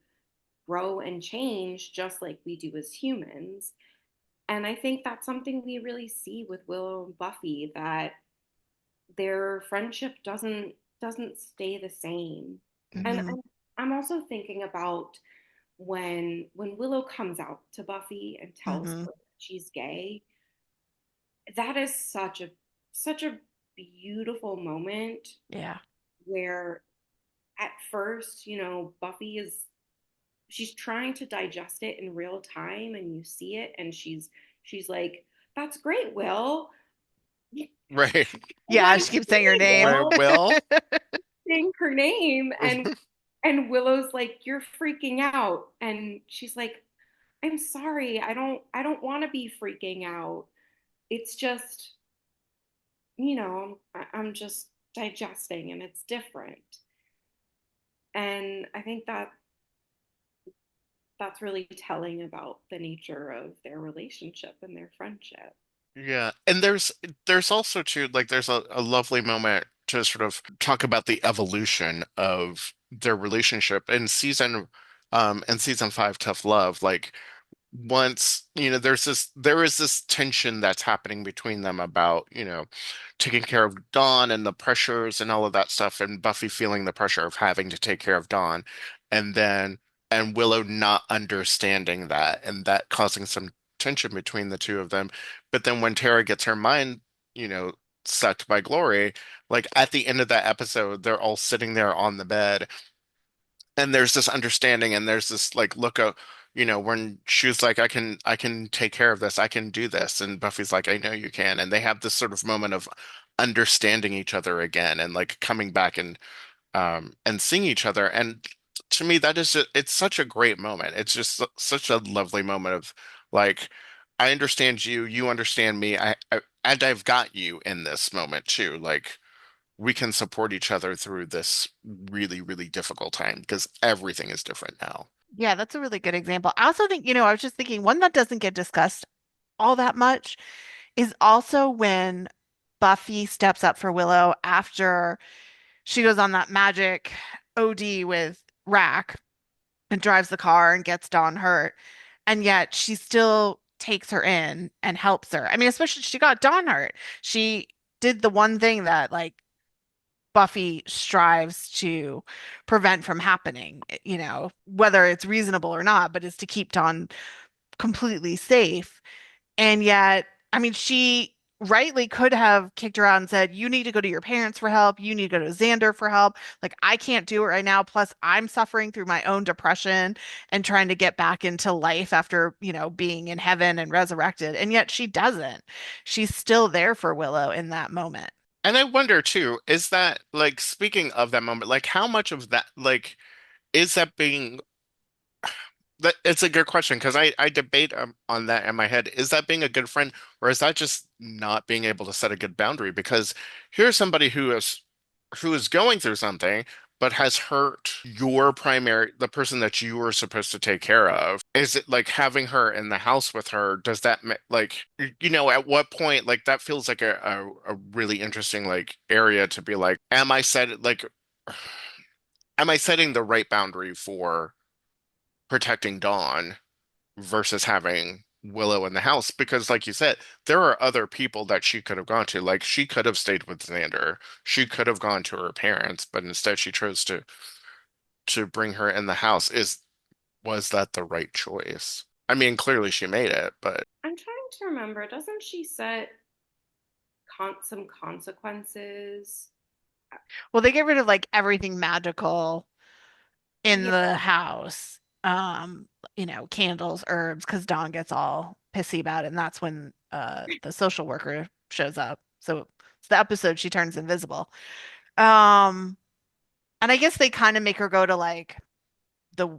grow and change just like we do as humans. And I think that's something we really see with Willow and Buffy, that their friendship doesn't stay the same. And Hmm. I'm also thinking about when Willow comes out to Buffy and tells Hmm. her she's gay. That is such a beautiful moment, Yeah. where at first, Buffy is she's trying to digest it in real time, and you see it, and she's like, "That's great, Will. Right. Oh, Yeah, that she is keeps saying your great, name. Right. Will." Will. Saying her name, and Willow's like, "You're freaking out," and she's like, "I'm sorry. I don't want to be freaking out. It's just, I'm just digesting, and it's different." And I think that's really telling about the nature of their relationship and their friendship. Yeah. And there's also too like there's a lovely moment to sort of talk about the evolution of their relationship in season five, Tough Love. Like once, there is this tension that's happening between them about, taking care of Dawn and the pressures and all of that stuff, and Buffy feeling the pressure of having to take care of Dawn, and then and Willow not understanding that, and that causing some tension between the two of them. But then when Tara gets her mind, you know, sucked by Glory, like at the end of that episode, they're all sitting there on the bed and there's this understanding and there's this like look of when she's like I can take care of this, I can do this, and Buffy's like I know you can, and they have this sort of moment of understanding each other again and like coming back and seeing each other. And to me that is just, it's such a great moment. It's just such a lovely moment of like I understand you, you understand me, and I've got you in this moment too, like we can support each other through this really, really difficult time because everything is different now. Yeah, that's a really good example. I also think, I was just thinking one that doesn't get discussed all that much is also when Buffy steps up for Willow after she goes on that magic OD with Rack and drives the car and gets Dawn hurt. And yet she still takes her in and helps her. I mean, especially she got Dawn hurt. She did the one thing that like Buffy strives to prevent from happening, whether it's reasonable or not, but is to keep Dawn completely safe. And yet, I mean, she rightly could have kicked her out and said, you need to go to your parents for help. You need to go to Xander for help. Like, I can't do it right now. Plus, I'm suffering through my own depression and trying to get back into life after, being in heaven and resurrected. And yet she doesn't. She's still there for Willow in that moment. And I wonder too, is that like speaking of that moment, like how much of that like is that being that it's a good question because I debate on that in my head. Is that being a good friend or is that just not being able to set a good boundary? Because here's somebody who is going through something but has hurt the person that you were supposed to take care of. Is it like having her in the house with her? Does that like at what point like that feels like a really interesting like area to be like, am I setting the right boundary for protecting Dawn versus having Willow in the house because, like you said, there are other people that she could have gone to. Like she could have stayed with Xander. She could have gone to her parents, but instead she chose to bring her in the house. Was that the right choice? I mean, clearly she made it, but I'm trying to remember. Doesn't she set some consequences? Well, they get rid of like everything magical in Yeah, the house. Candles, herbs, because Dawn gets all pissy about it, and that's when the social worker shows up. So it's the episode she turns invisible. Um, and I guess they kind of make her go to like the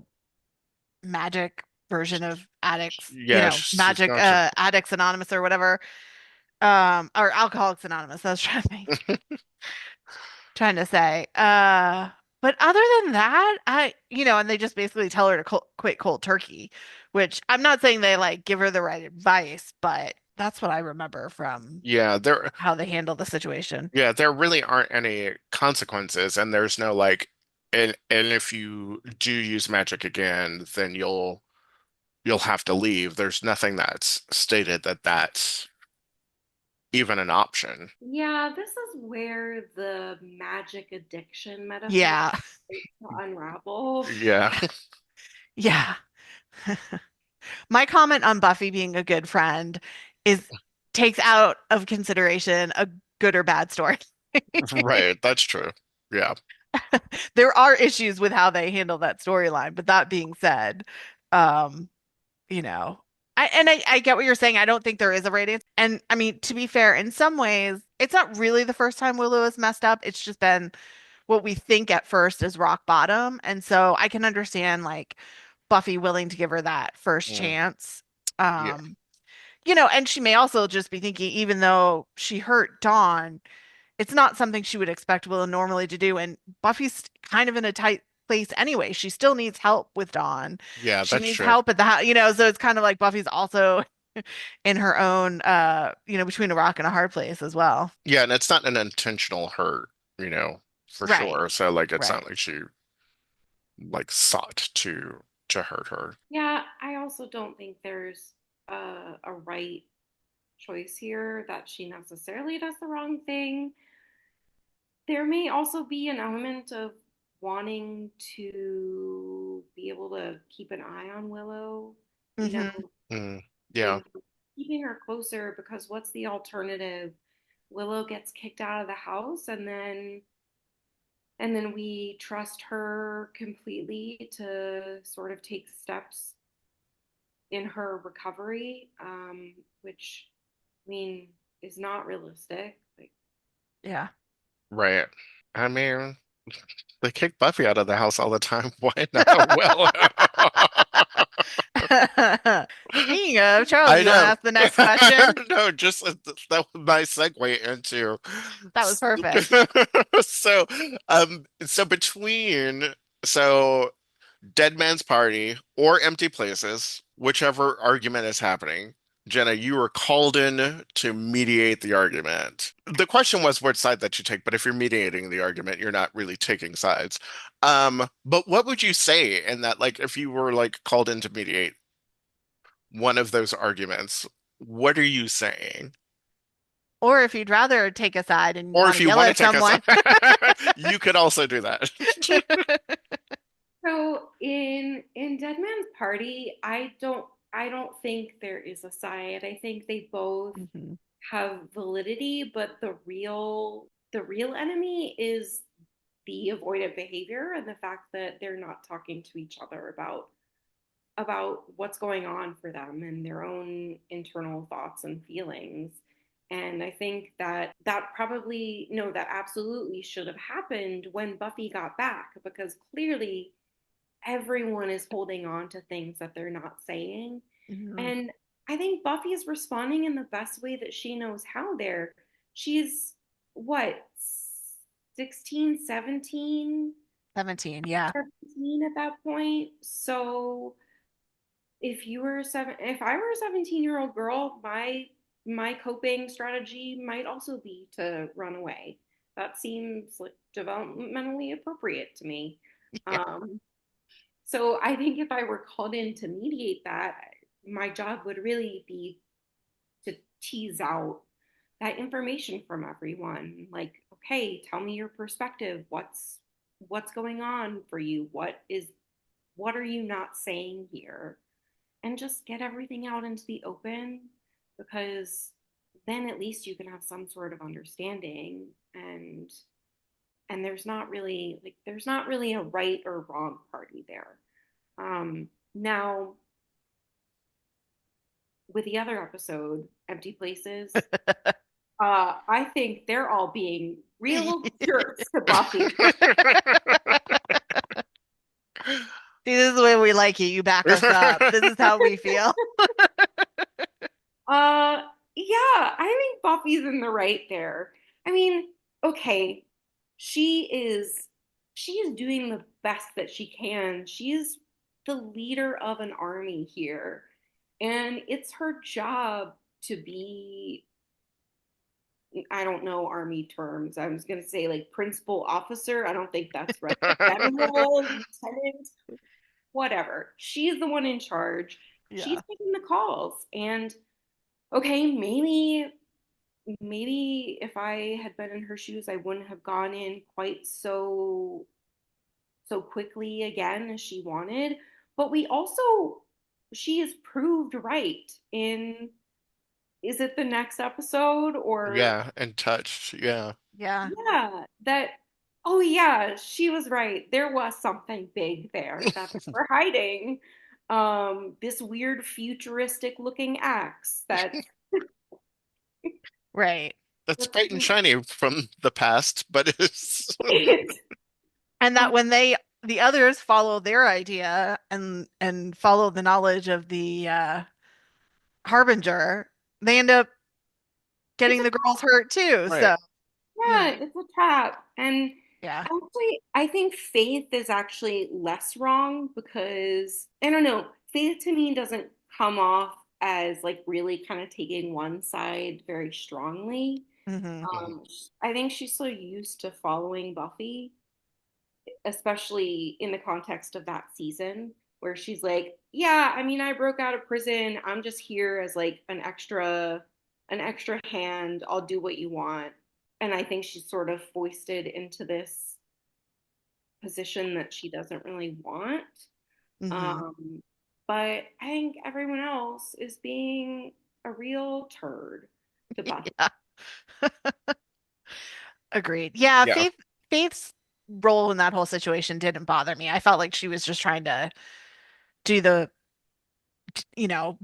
magic version of addicts, yeah, she's magic gone to. addicts anonymous or whatever. Or alcoholics anonymous. I was trying to say. But other than that, and they just basically tell her to quit cold turkey, which I'm not saying they like give her the right advice, but that's what I remember from Yeah, how they handle the situation. there really aren't any consequences, and there's no like, and if you do use magic again, then you'll have to leave. There's nothing that's stated that that's even an option. yeah, this is where the magic addiction metaphor Yeah. starts to unravel. Yeah. Yeah. My comment on Buffy being a good friend is takes out of consideration a good or bad story. Right. That's true. Yeah. There are issues with how they handle that storyline, but that being said, um, you know, I get what you're saying. I don't think there is a right answer. And I mean, to be fair, in some ways, it's not really the first time Willow has messed up. It's just been what we think at first is rock bottom. And so I can understand like Buffy willing to give her that first Mm, chance. yeah. Um, and she may also just be thinking, even though she hurt Dawn, it's not something she would expect Willow normally to do. And Buffy's kind of in a tight place anyway. She still needs help with Dawn. Yeah, She that's needs true. help at so it's kind of like Buffy's also in her own between a rock and a hard place as well. Yeah, and it's not an intentional hurt, for Right. sure. So like it's not Right. like she like sought to hurt her. Yeah, I also don't think there's a right choice here that she necessarily does the wrong thing. There may also be an element of wanting to be able to keep an eye on Willow, you know, Hmm. Mm, yeah. and keeping her closer because what's the alternative? Willow gets kicked out of the house and then we trust her completely to sort of take steps in her recovery, which I mean is not realistic. Like, Yeah. Right. I mean, they kick Buffy out of the house all the time. Why not? Well, Speaking of, Charles, I you want to know. ask the next question? No, just that was my segue into. That was perfect. So, so between so Dead Man's Party or Empty Places, whichever argument is happening, Jenna, you were called in to mediate the argument. The question was which side that you take, but if you're mediating the argument, you're not really taking sides. But what would you say in that, like, if you were like called in to mediate one of those arguments, what are you saying? Or if you'd rather take a side and Or want if to you yell want to at take us, someone. you could also do that. so in Dead Man's Party, I don't think there is a side. I think they both Mhm. have validity, but the real enemy is the avoidant behavior and the fact that they're not talking to each other about what's going on for them and their own internal thoughts and feelings. And I think that probably, no, that absolutely should have happened when Buffy got back, because clearly everyone is holding on to things that they're not saying. Mhm. And I think Buffy is responding in the best way that she knows how there. She's what, 16, 17, 17, yeah. 17 at that point. So if I were a 17-year-old girl, my coping strategy might also be to run away. That seems like developmentally appropriate to me. Yeah. So I think if I were called in to mediate that, my job would really be to tease out that information from everyone. Like, okay, tell me your perspective. What's going on for you? What are you not saying here? And just get everything out into the open, because then at least you can have some sort of understanding. And there's not really a right or wrong party there. Now, with the other episode, Empty Places, I think they're all being real jerks to Buffy. See, this is the way we like it. You back us up. This is how we feel. Uh, yeah, I think Buffy's in the right there. I mean, okay, she is she is doing the best that she can. She is the leader of an army here, and it's her job to be, I don't know army terms. I was gonna say like principal officer. I don't think that's right. General, lieutenant, whatever. She's the one in charge. She's Yeah. making the calls. And okay, maybe if I had been in her shoes, I wouldn't have gone in quite so quickly again as she wanted. But she is proved right in, is it the next episode or, Yeah, and touched. Yeah. Yeah. yeah, that, oh yeah, she was right. There was something big there that they were hiding. This weird futuristic looking axe that Right. That's that's bright and shiny from the past, but it's And that when the others follow their idea and follow the knowledge of the harbinger, they end up it's getting a, the girls hurt too. right. So, you know, yeah, it's a trap. And yeah. actually, I think Faith is actually less wrong, because I don't know, Faith to me doesn't come off as like really kind of taking one side very strongly. Hmm. Mhm. I think she's so used to following Buffy, especially in the context of that season, where she's like, yeah, I mean, I broke out of prison. I'm just here as like an extra hand. I'll do what you want. And I think she's sort of foisted into this position that she doesn't really want. Hmm. Um, but I think everyone else is being a real turd to Buffy. Yeah. Agreed. Yeah, Yeah. Faith's role in that whole situation didn't bother me. I felt like she was just trying to do the,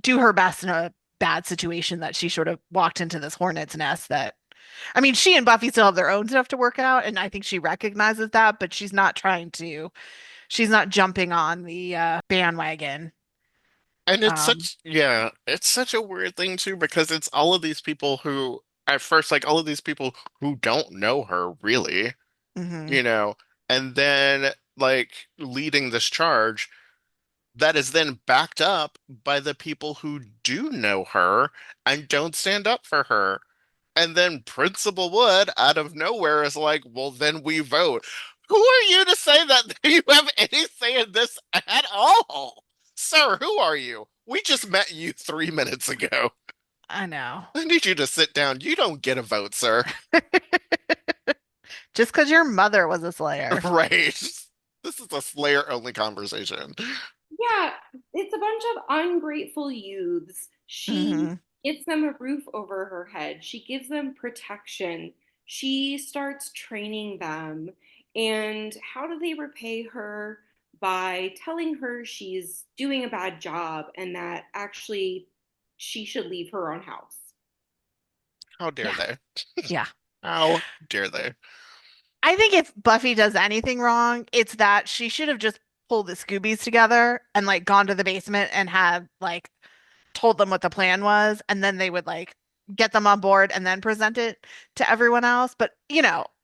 do her best in a bad situation that she sort of walked into this hornet's nest that I mean, she and Buffy still have their own stuff to work out, and I think she recognizes that, but she's not jumping on the bandwagon. And Um, it's such a weird thing too, because it's all of these people who, at first, like all of these people who don't know her really, mhm. you know, and then like leading this charge that is then backed up by the people who do know her and don't stand up for her. And then Principal Wood out of nowhere is like, well, then we vote. Who are you to say that you have any say in this at all? Sir, who are you? We just met you 3 minutes ago. I know. I need you to sit down. You don't get a vote, sir. Just because your mother was a Slayer. Right. This is a Slayer only conversation. Yeah, it's a bunch of ungrateful youths. She Hmm. gives them a roof over her head. She gives them protection. She starts training them. And how do they repay her? By telling her she's doing a bad job and that actually she should leave her own house. How dare Yeah. they? Yeah. How dare they? I think if Buffy does anything wrong, it's that she should have just pulled the Scoobies together and like gone to the basement and had like told them what the plan was, and then they would like get them on board and then present it to everyone else. But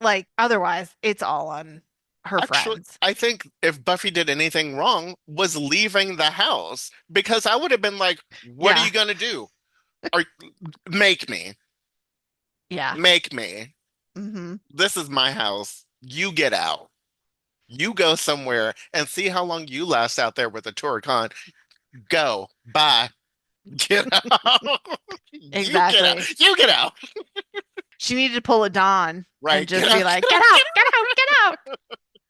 like otherwise, it's all on her Actually, friends. I think if Buffy did anything wrong, was leaving the house because I would have been like, "What are Yeah. you gonna do? Or make me, Yeah. make me. Hmm. This is my house. You get out. You go somewhere and see how long you last out there with a Turrican. Go. Bye. Get out. You get out. Exactly. You get out. She needed to pull a Dawn and Right. Get just be out. Get like, get out. out, get out, get out.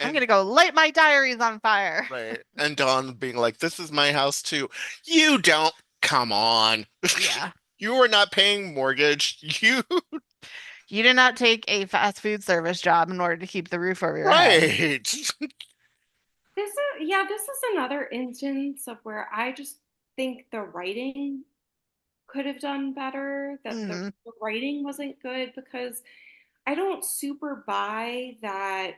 I'm And gonna go light my diaries on fire. right. And Dawn being like, "This is my house too." You don't. Come on. Yeah. You are not paying mortgage. You You did not take a fast food service job in order to keep the roof over your head. right. This is another instance of where I just think the writing could have done better, that the, Hmm. the writing wasn't good because I don't super buy that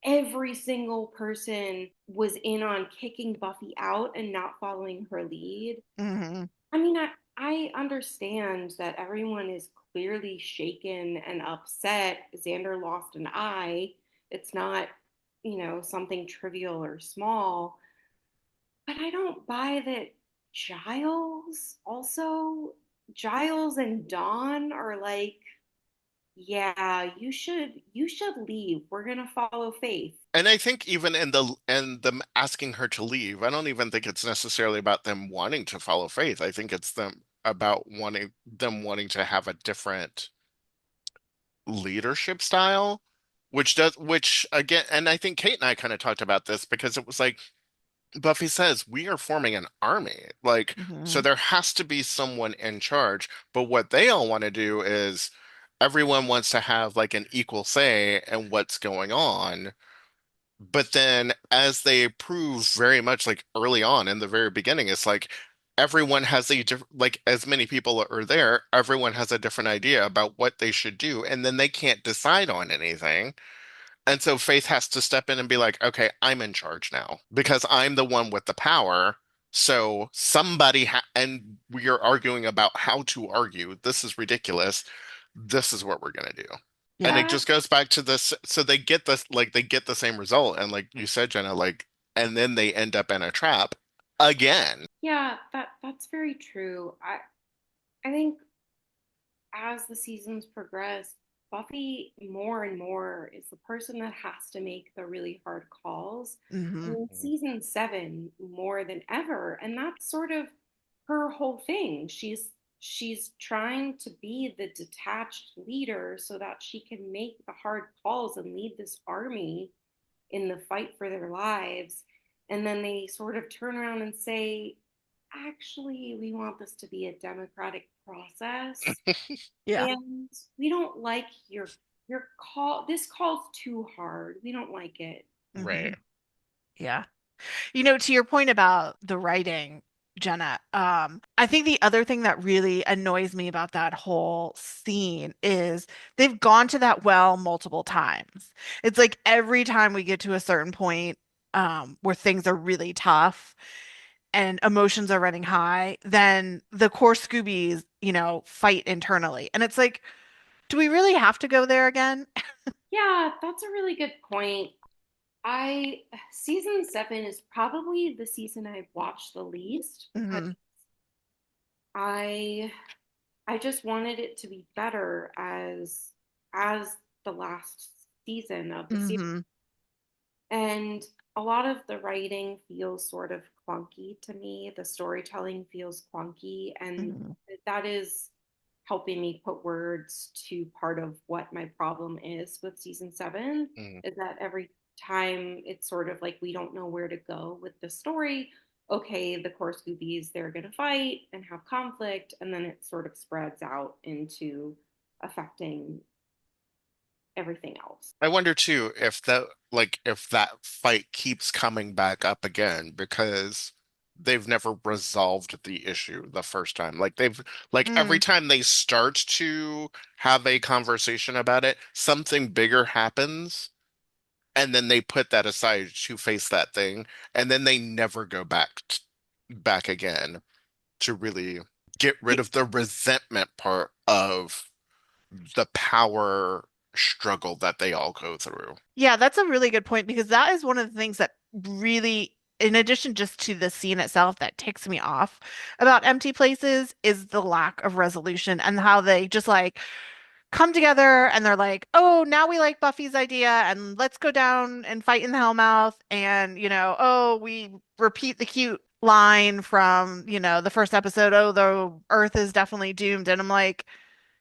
every single person was in on kicking Buffy out and not following her lead. Hmm. I mean, I understand that everyone is clearly shaken and upset. Xander lost an eye. It's not, something trivial or small. But I don't buy that Giles and Dawn are like, yeah, you should leave. We're gonna follow Faith. And I think even in them asking her to leave, I don't even think it's necessarily about them wanting to follow Faith. I think it's them wanting to have a different leadership style, which again, and I think Kate and I kind of talked about this because it was like Buffy says, we are forming an army. Like, so Hmm. there has to be someone in charge. But what they all want to do is everyone wants to have like an equal say in what's going on. But then as they prove very much like early on in the very beginning, it's like everyone has a different, like as many people are there, everyone has a different idea about what they should do. And then they can't decide on anything. And so Faith has to step in and be like, okay, I'm in charge now because I'm the one with the power. So and we are arguing about how to argue. This is ridiculous. This is what we're gonna do. And it Yeah. Yeah, just goes back to this. So they get this, like they get the same result. And like you said, Jenna, like, and then they end up in a trap again. yeah, that's very true. I think as the seasons progress, Buffy more and more is the person that has to make the really hard calls. Hmm. In season 7, more than ever, and that's sort of her whole thing. She's trying to be the detached leader so that she can make the hard calls and lead this army in the fight for their lives. And then they sort of turn around and say, actually, we want this to be a democratic process Yeah. and we don't like your call. This call's too hard. We don't like it. Hmm. Right. Yeah. To your point about the writing, Jenna, I think the other thing that really annoys me about that whole scene is they've gone to that well multiple times. It's like every time we get to a certain point, where things are really tough and emotions are running high, then the core Scoobies, fight internally. And it's like, do we really have to go there again? Yeah, that's a really good point. I Season 7 is probably the season I've watched the least because Hmm. I I just wanted it to be better as the last season of the series. Hmm. And a lot of the writing feels sort of clunky to me. The storytelling feels clunky, and Hmm. that is helping me put words to part of what my problem is with season 7 Mm. is that every time it's sort of like we don't know where to go with the story. okay, the core Scoobies, they're going to fight and have conflict, and then it sort of spreads out into affecting everything else. I wonder too if that fight keeps coming back up again because they've never resolved the issue the first time. Like every Mm. time they start to have a conversation about it, something bigger happens, and then they put that aside to face that thing, and then they never go back again to really get rid of the resentment part of the power struggle that they all go through. Yeah, that's a really good point because that is one of the things that really, in addition just to the scene itself that ticks me off about Empty Places, is the lack of resolution and how they just like come together and they're like, oh, now we like Buffy's idea and let's go down and fight in the Hellmouth. And, oh, we repeat the cute line from, the first episode, oh, the Earth is definitely doomed. And I'm like,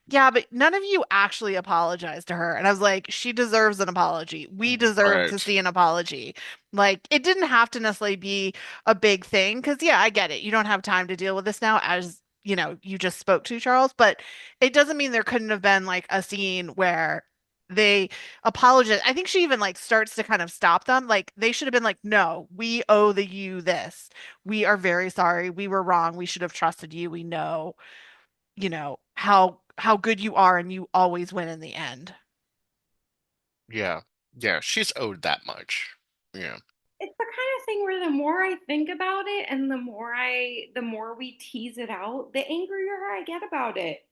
yeah, but none of you actually apologized to her. And I was like, she deserves an apology. We deserve to Right. see an apology. Like, it didn't have to necessarily be a big thing. Because, yeah, I get it. You don't have time to deal with this now, as you just spoke to, Charles. But it doesn't mean there couldn't have been like a scene where they apologize. I think she even like starts to kind of stop them. Like, they should have been like, no, we owe you this. We are very sorry. We were wrong. We should have trusted you. We know how good you are and you always win in the end. Yeah. Yeah, she's owed that much. Yeah. It's the kind of thing where the more I think about it and the more we tease it out, the angrier I get about it.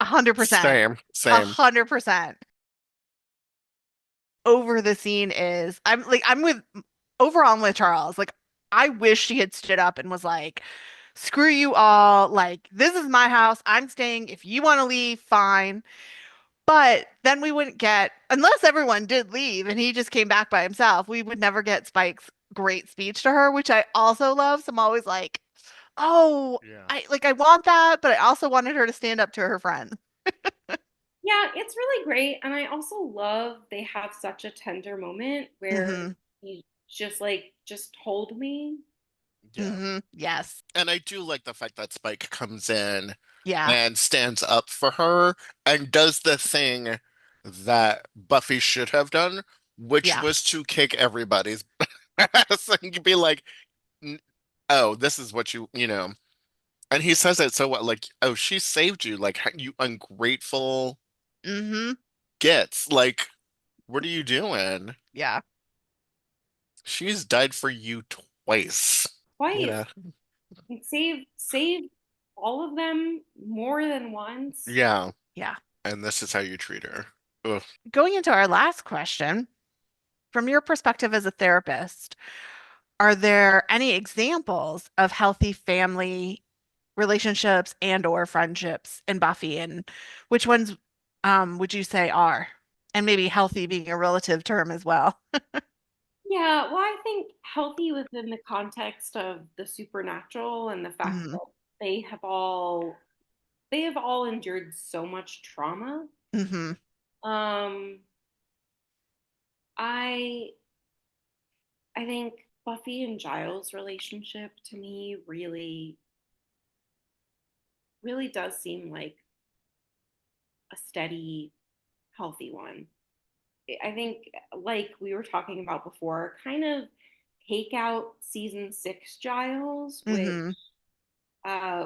100%. Same, A same. 100%. Over the scene is I'm with overall I'm with Charles. Like I wish she had stood up and was like, screw you all. Like this is my house. I'm staying. If you want to leave, fine. But then we wouldn't get, unless everyone did leave and he just came back by himself, we would never get Spike's great speech to her, which I also love. So I'm always like, oh, Yeah. I want that, but I also wanted her to stand up to her friend. Yeah, it's really great. And I also love they have such a tender moment where Hmm. he just told me. Yeah. Yes. And I do like the fact that Spike comes in Yeah. and stands up for her and does the thing that Buffy should have done, which Yeah. was to kick everybody's ass and be like, "N- oh, this is what you. And he says it so what, like, oh, she saved you, like, you ungrateful Hmm. gits. Like, what are you doing? Yeah. She's died for you twice. You Twice. know? And save all of them more than once. Yeah. Yeah. And this is how you treat her. Ugh. Going into our last question, from your perspective as a therapist, are there any examples of healthy family relationships and or friendships in Buffy, and which ones would you say are? And maybe healthy being a relative term as well. Yeah, well, I think healthy within the context of the supernatural and the fact Hmm. that they have all they have all endured so much trauma. Hmm. Um, I I think Buffy and Giles' relationship to me really does seem like a steady, healthy one. I think, like we were talking about before, kind of take out season six Giles, Hmm.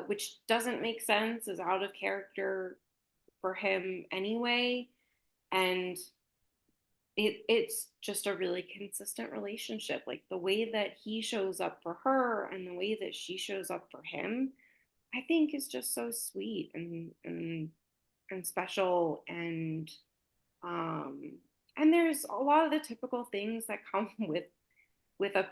which doesn't make sense, is out of character for him anyway, and it's just a really consistent relationship. Like the way that he shows up for her and the way that she shows up for him, I think is just so sweet and special um and there's a lot of the typical things that come with a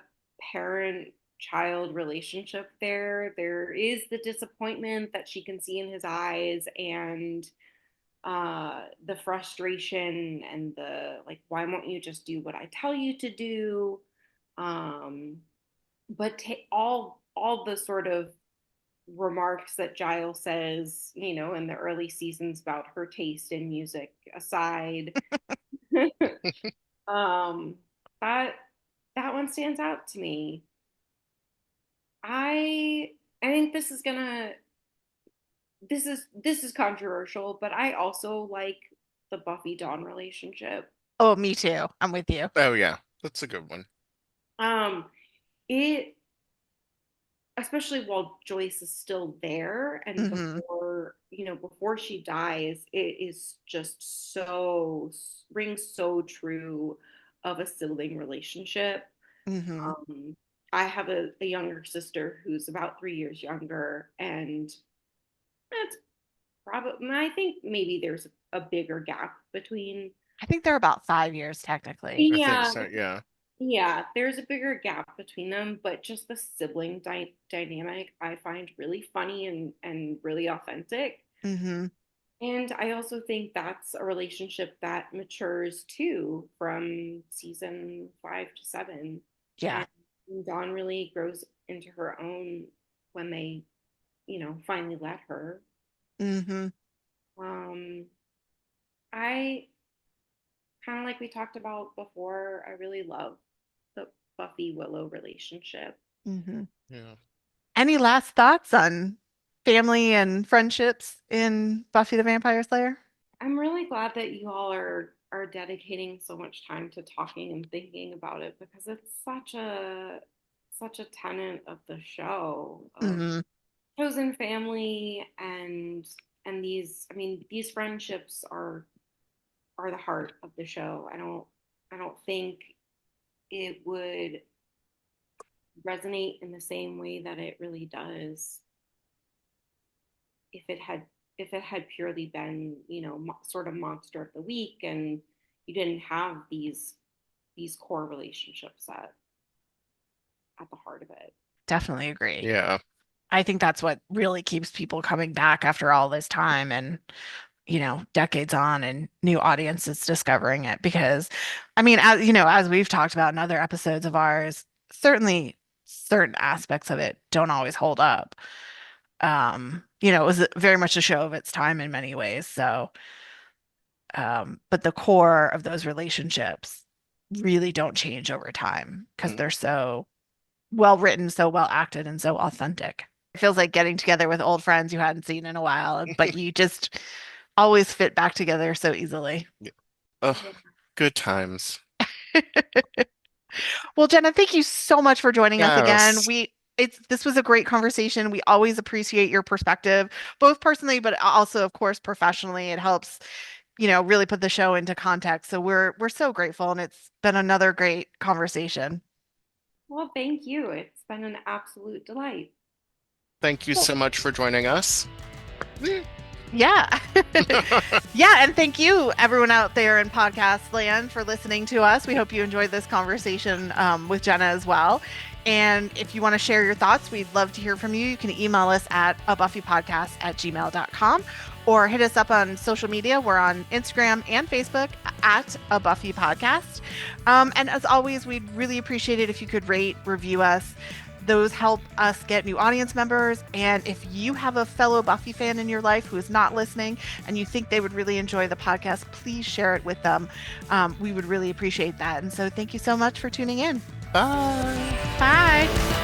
parent child relationship. There is the disappointment that she can see in his eyes, and the frustration and the like, why won't you just do what I tell you to do? um but all the sort of remarks that Giles says, in the early seasons about her taste in music aside, um, that that one stands out to me. I think this is controversial, but I also like the Buffy Dawn relationship. Oh, me too. I'm with you. Oh yeah, that's a good one. Um, it especially while Joyce is still there and Hmm. before she dies, it is just so rings so true of a sibling relationship. Hmm. Um, I have a younger sister who's about 3 years younger, and that's probably, I think maybe there's a bigger gap between, I think they're about 5 years technically. I think yeah, so. Yeah. yeah, there's a bigger gap between them, but just the sibling dynamic I find really funny and really authentic. Hmm. And I also think that's a relationship that matures too from season 5 to 7. Yeah. And Dawn really grows into her own when they, finally let her. Hmm. Um, I kind of like we talked about before, I really love the Buffy Willow relationship. Hmm. Yeah. Any last thoughts on family and friendships in Buffy the Vampire Slayer? I'm really glad that you all are dedicating so much time to talking and thinking about it because it's such a tenet of the show of Hmm. chosen family and these friendships are the heart of the show. I don't think it would resonate in the same way that it really does if it had purely been sort of monster of the week and you didn't have these core relationships at the heart of it. Definitely agree. Yeah. I think that's what really keeps people coming back after all this time and, decades on and new audiences discovering it. Because, I mean, as we've talked about in other episodes of ours, certainly certain aspects of it don't always hold up. It was very much a show of its time in many ways. So, but the core of those relationships really don't change over time because Mm. they're so well written, so well acted, and so authentic. It feels like getting together with old friends you hadn't seen in a while, but you just always fit back together so easily. Yeah. Oh, Yeah. good times. Well, Jenna, thank you so much for joining us again. Yes. This was a great conversation. We always appreciate your perspective, both personally, but also, of course, professionally. It helps, really put the show into context. So we're so grateful, and it's been another great conversation. Well, thank you. It's been an absolute delight. Thank you Well, so much for joining us. yeah. Yeah, and thank you, everyone out there in podcast land, for listening to us. We hope you enjoyed this conversation with Jenna as well. And if you want to share your thoughts, we'd love to hear from you. You can email us at abuffypodcast@gmail.com or hit us up on social media. We're on Instagram and Facebook at a Buffy Podcast. And as always, we'd really appreciate it if you could rate, review us. Those help us get new audience members. And if you have a fellow Buffy fan in your life who is not listening and you think they would really enjoy the podcast, please share it with them. We would really appreciate that. And so thank you so much for tuning in. Bye. Bye.